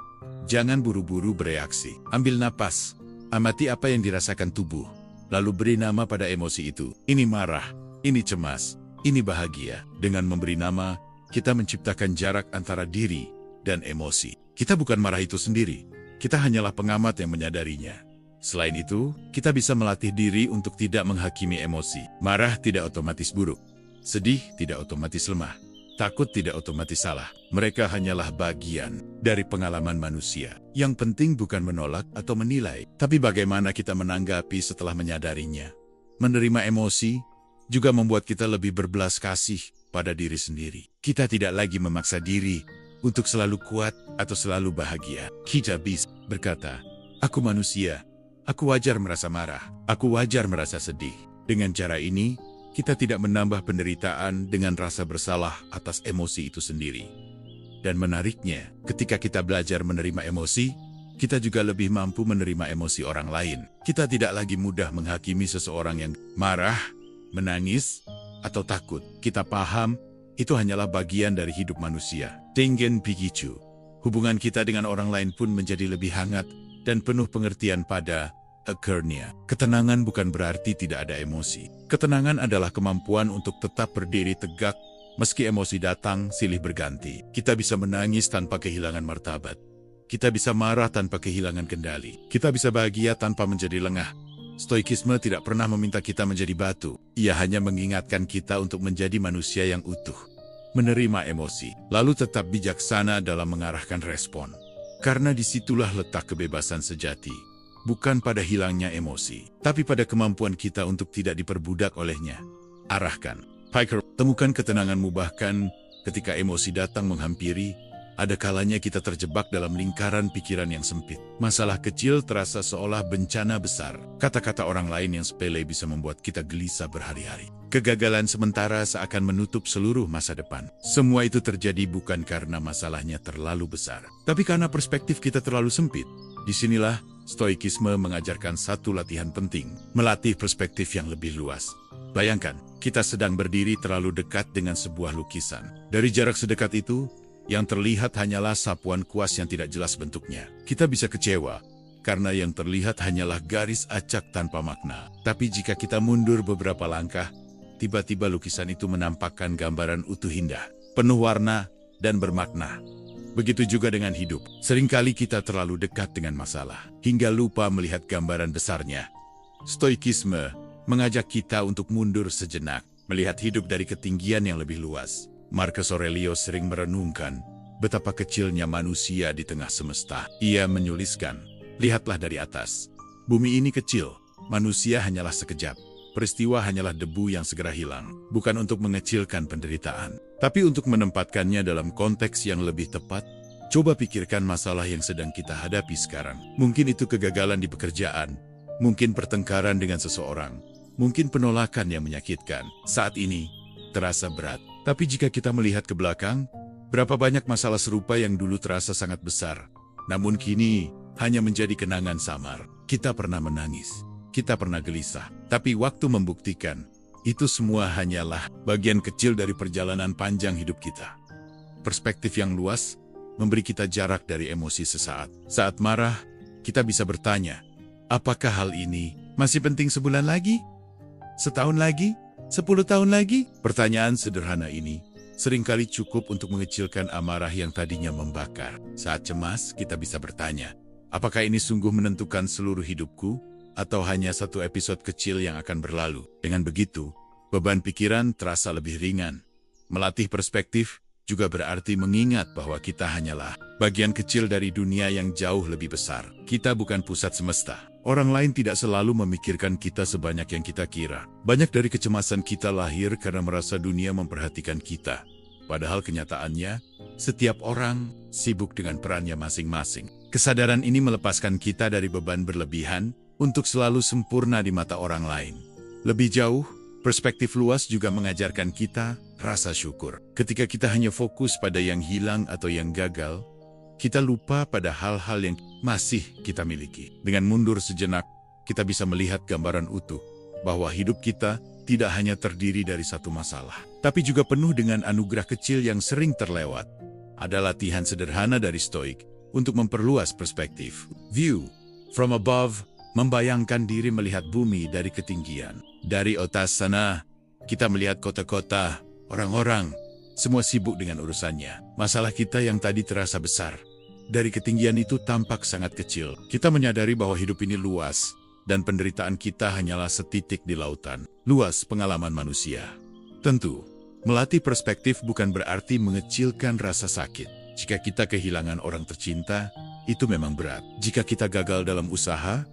jangan buru-buru bereaksi. Ambil napas. Amati apa yang dirasakan tubuh, lalu beri nama pada emosi itu. Ini marah, ini cemas, ini bahagia. Dengan memberi nama, kita menciptakan jarak antara diri dan emosi. Kita bukan marah itu sendiri, kita hanyalah pengamat yang menyadarinya. Selain itu, kita bisa melatih diri untuk tidak menghakimi emosi. Marah tidak otomatis buruk, sedih tidak otomatis lemah. Takut tidak otomatis salah. Mereka hanyalah bagian dari pengalaman manusia. Yang penting bukan menolak atau menilai, tapi bagaimana kita menanggapi setelah menyadarinya. Menerima emosi juga membuat kita lebih berbelas kasih pada diri sendiri. Kita tidak lagi memaksa diri untuk selalu kuat atau selalu bahagia. Kita bisa berkata, aku manusia, aku wajar merasa marah, aku wajar merasa sedih. Dengan cara ini, kita tidak menambah penderitaan dengan rasa bersalah atas emosi itu sendiri. Dan menariknya, ketika kita belajar menerima emosi, kita juga lebih mampu menerima emosi orang lain. Kita tidak lagi mudah menghakimi seseorang yang marah, menangis, atau takut. Kita paham, itu hanyalah bagian dari hidup manusia. Tengen Pikicu. Hubungan kita dengan orang lain pun menjadi lebih hangat dan penuh pengertian pada akhirnya. Ketenangan bukan berarti tidak ada emosi. Ketenangan adalah kemampuan untuk tetap berdiri tegak meski emosi datang silih berganti. Kita bisa menangis tanpa kehilangan martabat. Kita bisa marah tanpa kehilangan kendali. Kita bisa bahagia tanpa menjadi lengah. Stoikisme tidak pernah meminta kita menjadi batu. Ia hanya mengingatkan kita untuk menjadi manusia yang utuh. Menerima emosi, lalu tetap bijaksana dalam mengarahkan respon. Karena disitulah letak kebebasan sejati. Bukan pada hilangnya emosi, tapi pada kemampuan kita untuk tidak diperbudak olehnya. Arahkan. Piker, temukan ketenanganmu bahkan ketika emosi datang menghampiri, ada kalanya kita terjebak dalam lingkaran pikiran yang sempit. Masalah kecil terasa seolah bencana besar. Kata-kata orang lain yang sepele bisa membuat kita gelisah berhari-hari. Kegagalan sementara seakan menutup seluruh masa depan. Semua itu terjadi bukan karena masalahnya terlalu besar, tapi karena perspektif kita terlalu sempit. Disinilah Stoikisme mengajarkan satu latihan penting, melatih perspektif yang lebih luas. Bayangkan, kita sedang berdiri terlalu dekat dengan sebuah lukisan. Dari jarak sedekat itu, yang terlihat hanyalah sapuan kuas yang tidak jelas bentuknya. Kita bisa kecewa, karena yang terlihat hanyalah garis acak tanpa makna. Tapi jika kita mundur beberapa langkah, tiba-tiba lukisan itu menampakkan gambaran utuh indah, penuh warna, dan bermakna. Begitu juga dengan hidup. Seringkali kita terlalu dekat dengan masalah, hingga lupa melihat gambaran besarnya. Stoikisme mengajak kita untuk mundur sejenak, melihat hidup dari ketinggian yang lebih luas. Marcus Aurelius sering merenungkan betapa kecilnya manusia di tengah semesta. Ia menuliskan, lihatlah dari atas. Bumi ini kecil, manusia hanyalah sekejap. Peristiwa hanyalah debu yang segera hilang, bukan untuk mengecilkan penderitaan, tapi untuk menempatkannya dalam konteks yang lebih tepat. Coba pikirkan masalah yang sedang kita hadapi sekarang. Mungkin itu kegagalan di pekerjaan, mungkin pertengkaran dengan seseorang, mungkin penolakan yang menyakitkan. Saat ini, terasa berat. Tapi jika kita melihat ke belakang, berapa banyak masalah serupa yang dulu terasa sangat besar, namun kini hanya menjadi kenangan samar. Kita pernah menangis. Kita pernah gelisah, tapi waktu membuktikan, itu semua hanyalah bagian kecil dari perjalanan panjang hidup kita. Perspektif yang luas memberi kita jarak dari emosi sesaat. Saat marah, kita bisa bertanya, apakah hal ini masih penting sebulan lagi? Setahun lagi? 10 tahun lagi? Pertanyaan sederhana ini seringkali cukup untuk mengecilkan amarah yang tadinya membakar. Saat cemas, kita bisa bertanya, apakah ini sungguh menentukan seluruh hidupku? Atau hanya satu episode kecil yang akan berlalu. Dengan begitu, beban pikiran terasa lebih ringan. Melatih perspektif juga berarti mengingat bahwa kita hanyalah bagian kecil dari dunia yang jauh lebih besar. Kita bukan pusat semesta. Orang lain tidak selalu memikirkan kita sebanyak yang kita kira. Banyak dari kecemasan kita lahir karena merasa dunia memperhatikan kita. Padahal kenyataannya, setiap orang sibuk dengan perannya masing-masing. Kesadaran ini melepaskan kita dari beban berlebihan untuk selalu sempurna di mata orang lain. Lebih jauh, perspektif luas juga mengajarkan kita rasa syukur. Ketika kita hanya fokus pada yang hilang atau yang gagal, kita lupa pada hal-hal yang masih kita miliki. Dengan mundur sejenak, kita bisa melihat gambaran utuh, bahwa hidup kita tidak hanya terdiri dari satu masalah, tapi juga penuh dengan anugerah kecil yang sering terlewat. Ada latihan sederhana dari Stoik untuk memperluas perspektif. View from above membayangkan diri melihat bumi dari ketinggian. Dari atas sana, kita melihat kota-kota, orang-orang, semua sibuk dengan urusannya. Masalah kita yang tadi terasa besar, dari ketinggian itu tampak sangat kecil. Kita menyadari bahwa hidup ini luas, dan penderitaan kita hanyalah setitik di lautan luas pengalaman manusia. Tentu, Melatih perspektif bukan berarti mengecilkan rasa sakit. Jika kita kehilangan orang tercinta, itu memang berat. Jika kita gagal dalam usaha,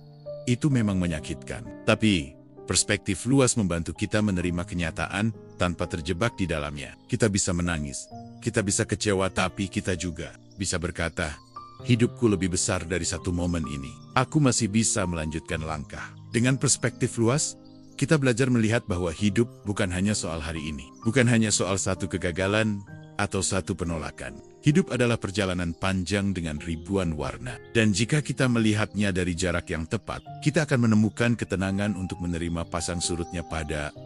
itu memang menyakitkan. Tapi, perspektif luas membantu kita menerima kenyataan tanpa terjebak di dalamnya. Kita bisa menangis, kita bisa kecewa, tapi kita juga bisa berkata, hidupku lebih besar dari satu momen ini. Aku masih bisa melanjutkan langkah. Dengan perspektif luas, kita belajar melihat bahwa hidup bukan hanya soal hari ini. Bukan hanya soal satu kegagalan atau satu penolakan. Hidup adalah perjalanan panjang dengan ribuan warna. Dan jika kita melihatnya dari jarak yang tepat, kita akan menemukan ketenangan untuk menerima pasang surutnya.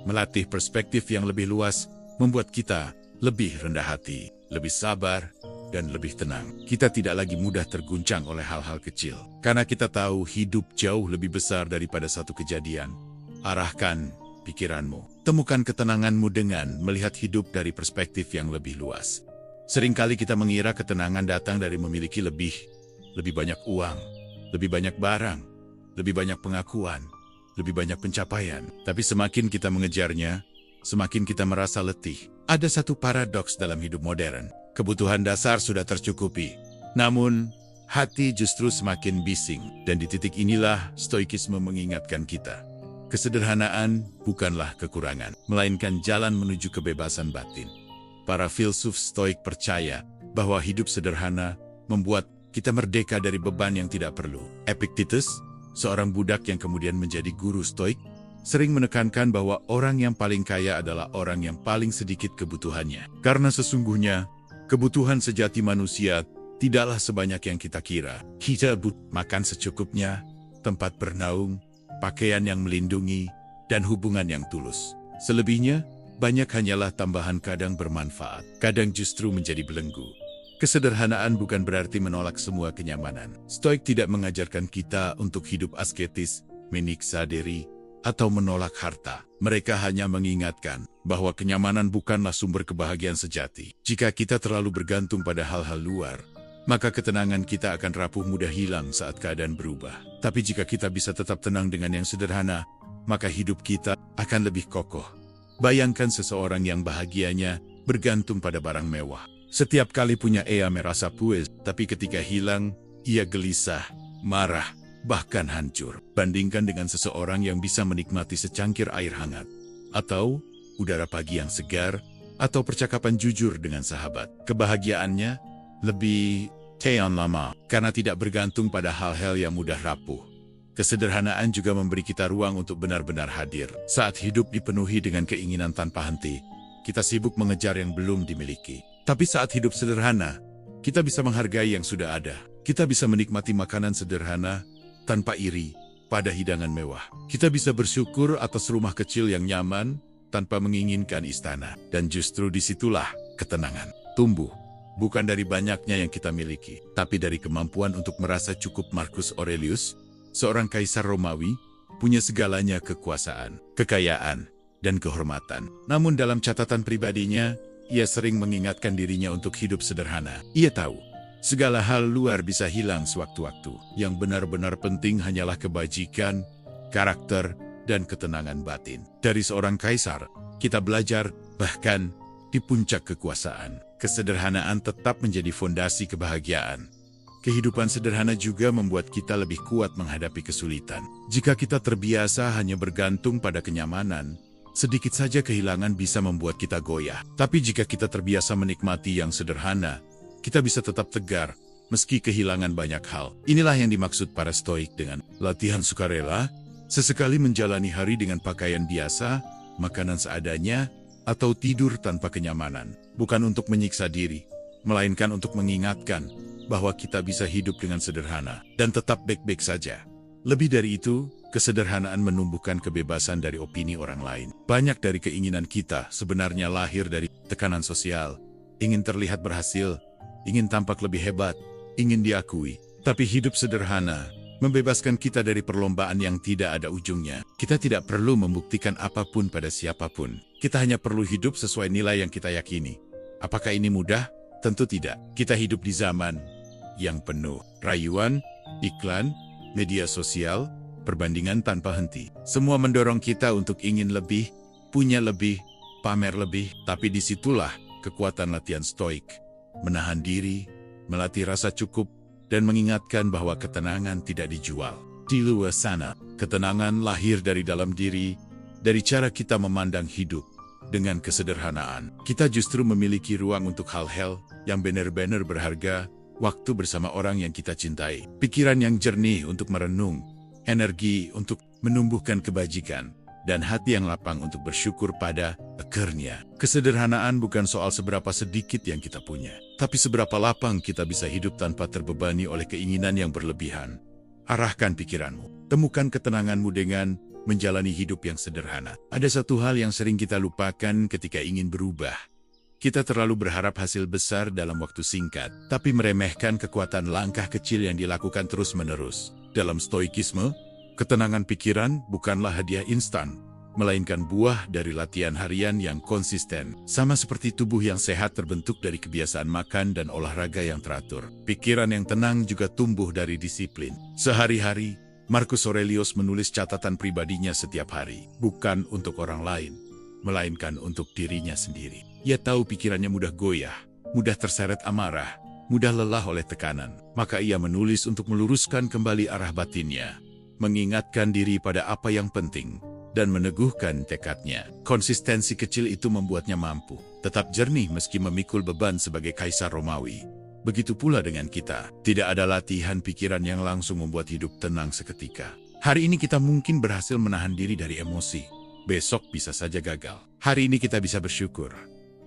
Melatih perspektif yang lebih luas, membuat kita lebih rendah hati, lebih sabar, dan lebih tenang. Kita tidak lagi mudah terguncang oleh hal-hal kecil. Karena kita tahu hidup jauh lebih besar daripada satu kejadian. Arahkan pikiranmu. Temukan ketenanganmu dengan melihat hidup dari perspektif yang lebih luas. Seringkali kita mengira ketenangan datang dari memiliki lebih banyak uang, lebih banyak barang, lebih banyak pengakuan, lebih banyak pencapaian. Tapi semakin kita mengejarnya, semakin kita merasa letih. Ada satu paradoks dalam hidup modern. Kebutuhan dasar sudah tercukupi. Namun, hati justru semakin bising. Dan di titik inilah stoikisme mengingatkan kita. Kesederhanaan bukanlah kekurangan, melainkan jalan menuju kebebasan batin. Para filsuf stoik percaya bahwa hidup sederhana membuat kita merdeka dari beban yang tidak perlu. Epictetus, seorang budak yang kemudian menjadi guru stoik, sering menekankan bahwa orang yang paling kaya adalah orang yang paling sedikit kebutuhannya. Karena sesungguhnya, kebutuhan sejati manusia tidaklah sebanyak yang kita kira. Kita butuh makan secukupnya, tempat bernaung, pakaian yang melindungi, dan hubungan yang tulus. Selebihnya, banyak hanyalah tambahan, kadang bermanfaat, kadang justru menjadi belenggu. Kesederhanaan bukan berarti menolak semua kenyamanan. Stoik tidak mengajarkan kita untuk hidup asketis, menyiksa diri, atau menolak harta. Mereka hanya mengingatkan bahwa kenyamanan bukanlah sumber kebahagiaan sejati. Jika kita terlalu bergantung pada hal-hal luar, maka ketenangan kita akan rapuh mudah hilang saat keadaan berubah. Tapi jika kita bisa tetap tenang dengan yang sederhana, maka hidup kita akan lebih kokoh. Bayangkan seseorang yang bahagianya bergantung pada barang mewah. Setiap kali punya ia merasa puas, tapi ketika hilang, ia gelisah, marah, bahkan hancur. Bandingkan dengan seseorang yang bisa menikmati secangkir air hangat, atau udara pagi yang segar, atau percakapan jujur dengan sahabat. Kebahagiaannya lebih tahan lama, karena tidak bergantung pada hal-hal yang mudah rapuh. Kesederhanaan juga memberi kita ruang untuk benar-benar hadir. Saat hidup dipenuhi dengan keinginan tanpa henti, kita sibuk mengejar yang belum dimiliki. Tapi saat hidup sederhana, kita bisa menghargai yang sudah ada. Kita bisa menikmati makanan sederhana tanpa iri pada hidangan mewah. Kita bisa bersyukur atas rumah kecil yang nyaman tanpa menginginkan istana. Dan justru disitulah ketenangan tumbuh. Bukan dari banyaknya yang kita miliki, tapi dari kemampuan untuk merasa cukup. Marcus Aurelius, seorang kaisar Romawi, punya segalanya: kekuasaan, kekayaan, dan kehormatan. Namun dalam catatan pribadinya, ia sering mengingatkan dirinya untuk hidup sederhana. Ia tahu, segala hal luar bisa hilang sewaktu-waktu. Yang benar-benar penting hanyalah kebajikan, karakter, dan ketenangan batin. Dari seorang kaisar, kita belajar bahkan di puncak kekuasaan, kesederhanaan tetap menjadi fondasi kebahagiaan. Kehidupan sederhana juga membuat kita lebih kuat menghadapi kesulitan. Jika kita terbiasa hanya bergantung pada kenyamanan, sedikit saja kehilangan bisa membuat kita goyah. Tapi jika kita terbiasa menikmati yang sederhana, kita bisa tetap tegar meski kehilangan banyak hal. Inilah yang dimaksud para stoik dengan latihan sukarela, sesekali menjalani hari dengan pakaian biasa, makanan seadanya, atau tidur tanpa kenyamanan. Bukan untuk menyiksa diri, melainkan untuk mengingatkan bahwa kita bisa hidup dengan sederhana dan tetap baik-baik saja. Lebih dari itu, kesederhanaan menumbuhkan kebebasan dari opini orang lain. Banyak dari keinginan kita sebenarnya lahir dari tekanan sosial, ingin terlihat berhasil, ingin tampak lebih hebat, ingin diakui. Tapi hidup sederhana membebaskan kita dari perlombaan yang tidak ada ujungnya. Kita tidak perlu membuktikan apapun pada siapapun. Kita hanya perlu hidup sesuai nilai yang kita yakini. Apakah ini mudah? Tentu tidak. Kita hidup di zaman yang penuh rayuan, iklan, media sosial, perbandingan tanpa henti. Semua mendorong kita untuk ingin lebih, punya lebih, pamer lebih, tapi disitulah kekuatan latihan stoik. Menahan diri, melatih rasa cukup, dan mengingatkan bahwa ketenangan tidak dijual. Di luar sana, ketenangan lahir dari dalam diri, dari cara kita memandang hidup. Dengan kesederhanaan, kita justru memiliki ruang untuk hal-hal yang benar-benar berharga, waktu bersama orang yang kita cintai, pikiran yang jernih untuk merenung, energi untuk menumbuhkan kebajikan, dan hati yang lapang untuk bersyukur pada akhirnya. Kesederhanaan bukan soal seberapa sedikit yang kita punya, tapi seberapa lapang kita bisa hidup tanpa terbebani oleh keinginan yang berlebihan. Arahkan pikiranmu, temukan ketenanganmu dengan menjalani hidup yang sederhana. Ada satu hal yang sering kita lupakan ketika ingin berubah. Kita terlalu berharap hasil besar dalam waktu singkat, tapi meremehkan kekuatan langkah kecil yang dilakukan terus-menerus. Dalam stoikisme, ketenangan pikiran bukanlah hadiah instan, melainkan buah dari latihan harian yang konsisten. Sama seperti tubuh yang sehat terbentuk dari kebiasaan makan dan olahraga yang teratur. Pikiran yang tenang juga tumbuh dari disiplin. Sehari-hari, Marcus Aurelius menulis catatan pribadinya setiap hari, bukan untuk orang lain, melainkan untuk dirinya sendiri. Ia tahu pikirannya mudah goyah, mudah terseret amarah, mudah lelah oleh tekanan. Maka ia menulis untuk meluruskan kembali arah batinnya, mengingatkan diri pada apa yang penting, dan meneguhkan tekadnya. Konsistensi kecil itu membuatnya mampu tetap jernih meski memikul beban sebagai kaisar Romawi. Begitu pula dengan kita, tidak ada latihan pikiran yang langsung membuat hidup tenang seketika. Hari ini kita mungkin berhasil menahan diri dari emosi, besok bisa saja gagal. Hari ini kita bisa bersyukur,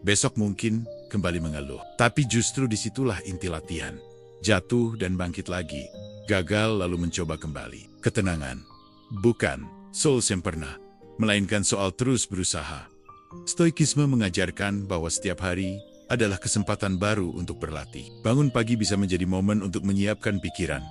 besok mungkin kembali mengeluh. Tapi justru disitulah inti latihan. Jatuh dan bangkit lagi, gagal lalu mencoba kembali. Ketenangan, bukan soal sempurna, melainkan soal terus berusaha. Stoikisme mengajarkan bahwa setiap hari adalah kesempatan baru untuk berlatih. Bangun pagi bisa menjadi momen untuk menyiapkan pikiran.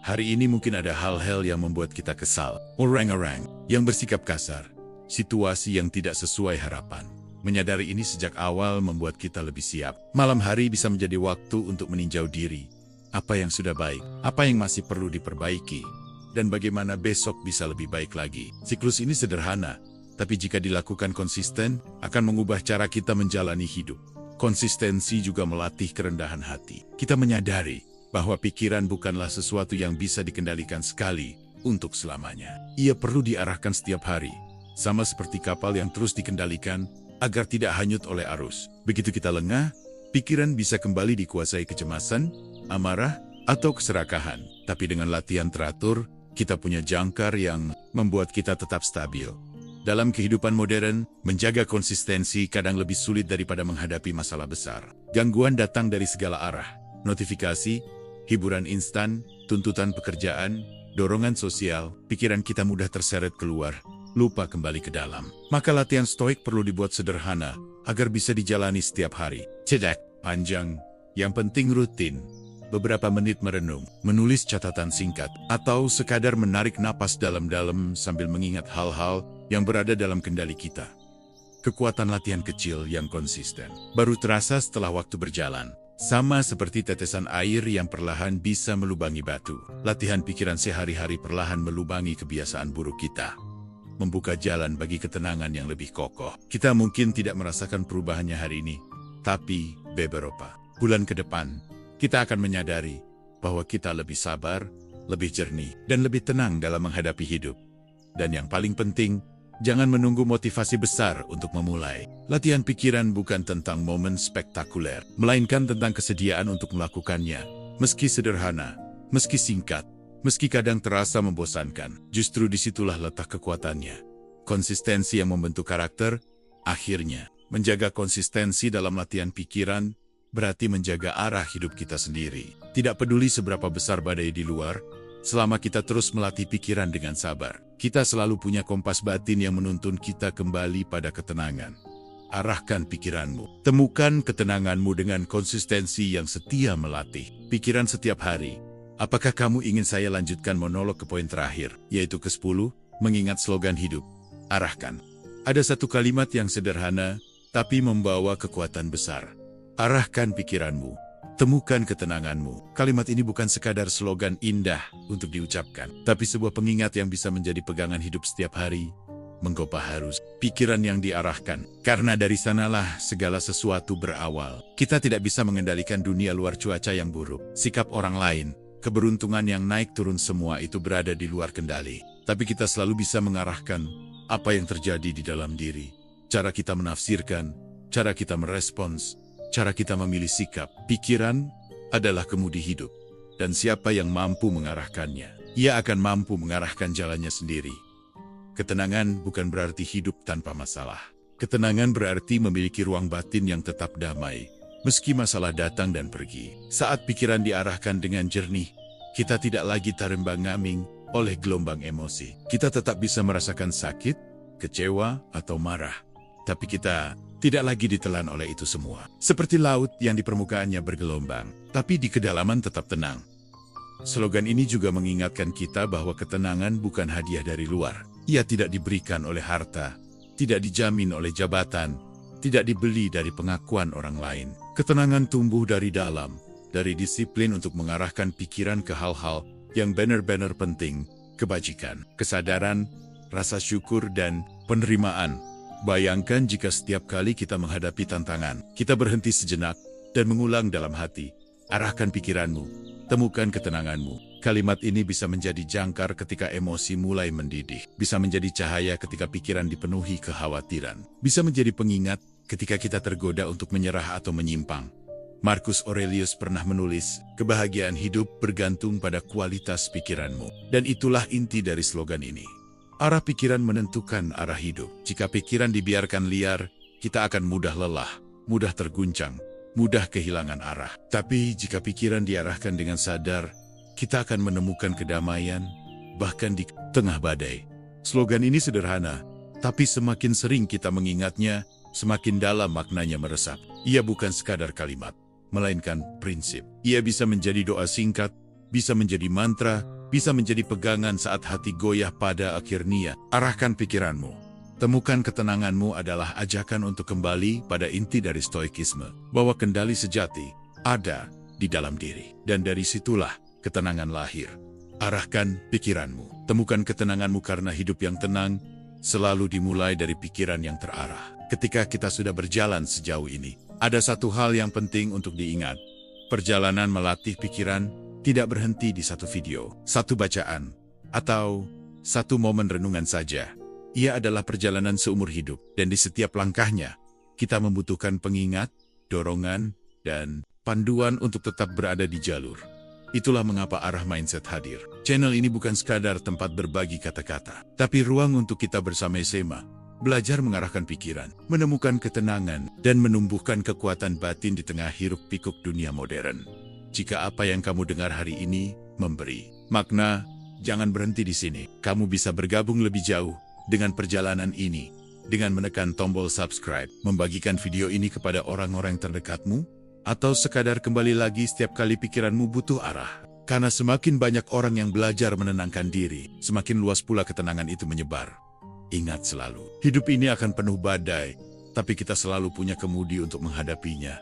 Hari ini mungkin ada hal-hal yang membuat kita kesal, orang-orang yang bersikap kasar, situasi yang tidak sesuai harapan. Menyadari ini sejak awal membuat kita lebih siap. Malam hari bisa menjadi waktu untuk meninjau diri. Apa yang sudah baik, apa yang masih perlu diperbaiki, dan bagaimana besok bisa lebih baik lagi. Siklus ini sederhana, tapi jika dilakukan konsisten, akan mengubah cara kita menjalani hidup. Konsistensi juga melatih kerendahan hati. Kita menyadari bahwa pikiran bukanlah sesuatu yang bisa dikendalikan sekali untuk selamanya. Ia perlu diarahkan setiap hari, sama seperti kapal yang terus dikendalikan agar tidak hanyut oleh arus. Begitu kita lengah, pikiran bisa kembali dikuasai kecemasan, amarah, atau keserakahan. Tapi dengan latihan teratur, kita punya jangkar yang membuat kita tetap stabil. Dalam kehidupan modern, menjaga konsistensi kadang lebih sulit daripada menghadapi masalah besar. Gangguan datang dari segala arah. Notifikasi, hiburan instan, tuntutan pekerjaan, dorongan sosial, pikiran kita mudah terseret keluar, lupa kembali ke dalam. Maka latihan stoik perlu dibuat sederhana, agar bisa dijalani setiap hari. Tidak panjang, yang penting rutin. Beberapa menit merenung, menulis catatan singkat, atau sekadar menarik napas dalam-dalam sambil mengingat hal-hal yang berada dalam kendali kita. Kekuatan latihan kecil yang konsisten baru terasa setelah waktu berjalan. Sama seperti tetesan air yang perlahan bisa melubangi batu. Latihan pikiran sehari-hari perlahan melubangi kebiasaan buruk kita, membuka jalan bagi ketenangan yang lebih kokoh. Kita mungkin tidak merasakan perubahannya hari ini, tapi beberapa bulan ke depan, kita akan menyadari bahwa kita lebih sabar, lebih jernih, dan lebih tenang dalam menghadapi hidup. Dan yang paling penting, jangan menunggu motivasi besar untuk memulai. Latihan pikiran bukan tentang momen spektakuler, melainkan tentang kesediaan untuk melakukannya. Meski sederhana, meski singkat, meski kadang terasa membosankan, justru disitulah letak kekuatannya. Konsistensi yang membentuk karakter, akhirnya, menjaga konsistensi dalam latihan pikiran, berarti menjaga arah hidup kita sendiri. Tidak peduli seberapa besar badai di luar, selama kita terus melatih pikiran dengan sabar, kita selalu punya kompas batin yang menuntun kita kembali pada ketenangan. Arahkan pikiranmu. Temukan ketenanganmu dengan konsistensi yang setia melatih pikiran setiap hari. Apakah kamu ingin saya lanjutkan monolog ke poin terakhir, yaitu ke-10, mengingat slogan hidup? Arahkan. Ada satu kalimat yang sederhana, tapi membawa kekuatan besar. Arahkan pikiranmu. Temukan ketenanganmu. Kalimat ini bukan sekadar slogan indah untuk diucapkan, tapi sebuah pengingat yang bisa menjadi pegangan hidup setiap hari. menggopa harus pikiran yang diarahkan. Karena dari sanalah segala sesuatu berawal. Kita tidak bisa mengendalikan dunia luar cuaca yang buruk, sikap orang lain, keberuntungan yang naik turun, semua itu berada di luar kendali. Tapi kita selalu bisa mengarahkan apa yang terjadi di dalam diri. Cara kita menafsirkan, cara kita merespons, cara kita memilih sikap. Pikiran adalah kemudi hidup. Dan siapa yang mampu mengarahkannya, ia akan mampu mengarahkan jalannya sendiri. Ketenangan bukan berarti hidup tanpa masalah. Ketenangan berarti memiliki ruang batin yang tetap damai, meski masalah datang dan pergi. Saat pikiran diarahkan dengan jernih, kita tidak lagi terembang-ambing oleh gelombang emosi. Kita tetap bisa merasakan sakit, kecewa, atau marah. Tapi kita tidak lagi ditelan oleh itu semua. Seperti laut yang di permukaannya bergelombang, tapi di kedalaman tetap tenang. Slogan ini juga mengingatkan kita bahwa ketenangan bukan hadiah dari luar. Ia tidak diberikan oleh harta, tidak dijamin oleh jabatan, tidak dibeli dari pengakuan orang lain. Ketenangan tumbuh dari dalam, dari disiplin untuk mengarahkan pikiran ke hal-hal yang benar-benar penting, kebajikan, kesadaran, rasa syukur, dan penerimaan. Bayangkan jika setiap kali kita menghadapi tantangan, kita berhenti sejenak dan mengulang dalam hati, arahkan pikiranmu, temukan ketenanganmu. Kalimat ini bisa menjadi jangkar ketika emosi mulai mendidih, bisa menjadi cahaya ketika pikiran dipenuhi kekhawatiran, bisa menjadi pengingat ketika kita tergoda untuk menyerah atau menyimpang. Marcus Aurelius pernah menulis, kebahagiaan hidup bergantung pada kualitas pikiranmu. Dan itulah inti dari slogan ini. Arah pikiran menentukan arah hidup. Jika pikiran dibiarkan liar, kita akan mudah lelah, mudah terguncang, mudah kehilangan arah. Tapi jika pikiran diarahkan dengan sadar, kita akan menemukan kedamaian, bahkan di tengah badai. Slogan ini sederhana, tapi semakin sering kita mengingatnya, semakin dalam maknanya meresap. Ia bukan sekadar kalimat, melainkan prinsip. Ia bisa menjadi doa singkat, bisa menjadi mantra, bisa menjadi pegangan saat hati goyah pada akhirnya. Arahkan pikiranmu. Temukan ketenanganmu adalah ajakan untuk kembali pada inti dari stoikisme, bahwa kendali sejati ada di dalam diri. Dan dari situlah ketenangan lahir. Arahkan pikiranmu. Temukan ketenanganmu karena hidup yang tenang selalu dimulai dari pikiran yang terarah. Ketika kita sudah berjalan sejauh ini, ada satu hal yang penting untuk diingat. Perjalanan melatih pikiran tidak berhenti di satu video, satu bacaan, atau satu momen renungan saja. Ia adalah perjalanan seumur hidup, dan di setiap langkahnya, kita membutuhkan pengingat, dorongan, dan panduan untuk tetap berada di jalur. Itulah mengapa Arah Mindset hadir. Channel ini bukan sekadar tempat berbagi kata-kata, tapi ruang untuk kita bersama-sama belajar mengarahkan pikiran, menemukan ketenangan, dan menumbuhkan kekuatan batin di tengah hiruk-pikuk dunia modern. Jika apa yang kamu dengar hari ini memberi makna, jangan berhenti di sini. Kamu bisa bergabung lebih jauh dengan perjalanan ini, dengan menekan tombol subscribe, membagikan video ini kepada orang-orang terdekatmu, atau sekadar kembali lagi setiap kali pikiranmu butuh arah. Karena semakin banyak orang yang belajar menenangkan diri, semakin luas pula ketenangan itu menyebar. Ingat selalu, hidup ini akan penuh badai, tapi kita selalu punya kemudi untuk menghadapinya.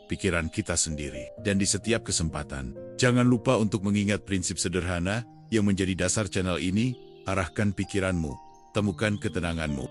Pikiran kita sendiri. Dan di setiap kesempatan, jangan lupa untuk mengingat prinsip sederhana yang menjadi dasar channel ini, arahkan pikiranmu, temukan ketenanganmu.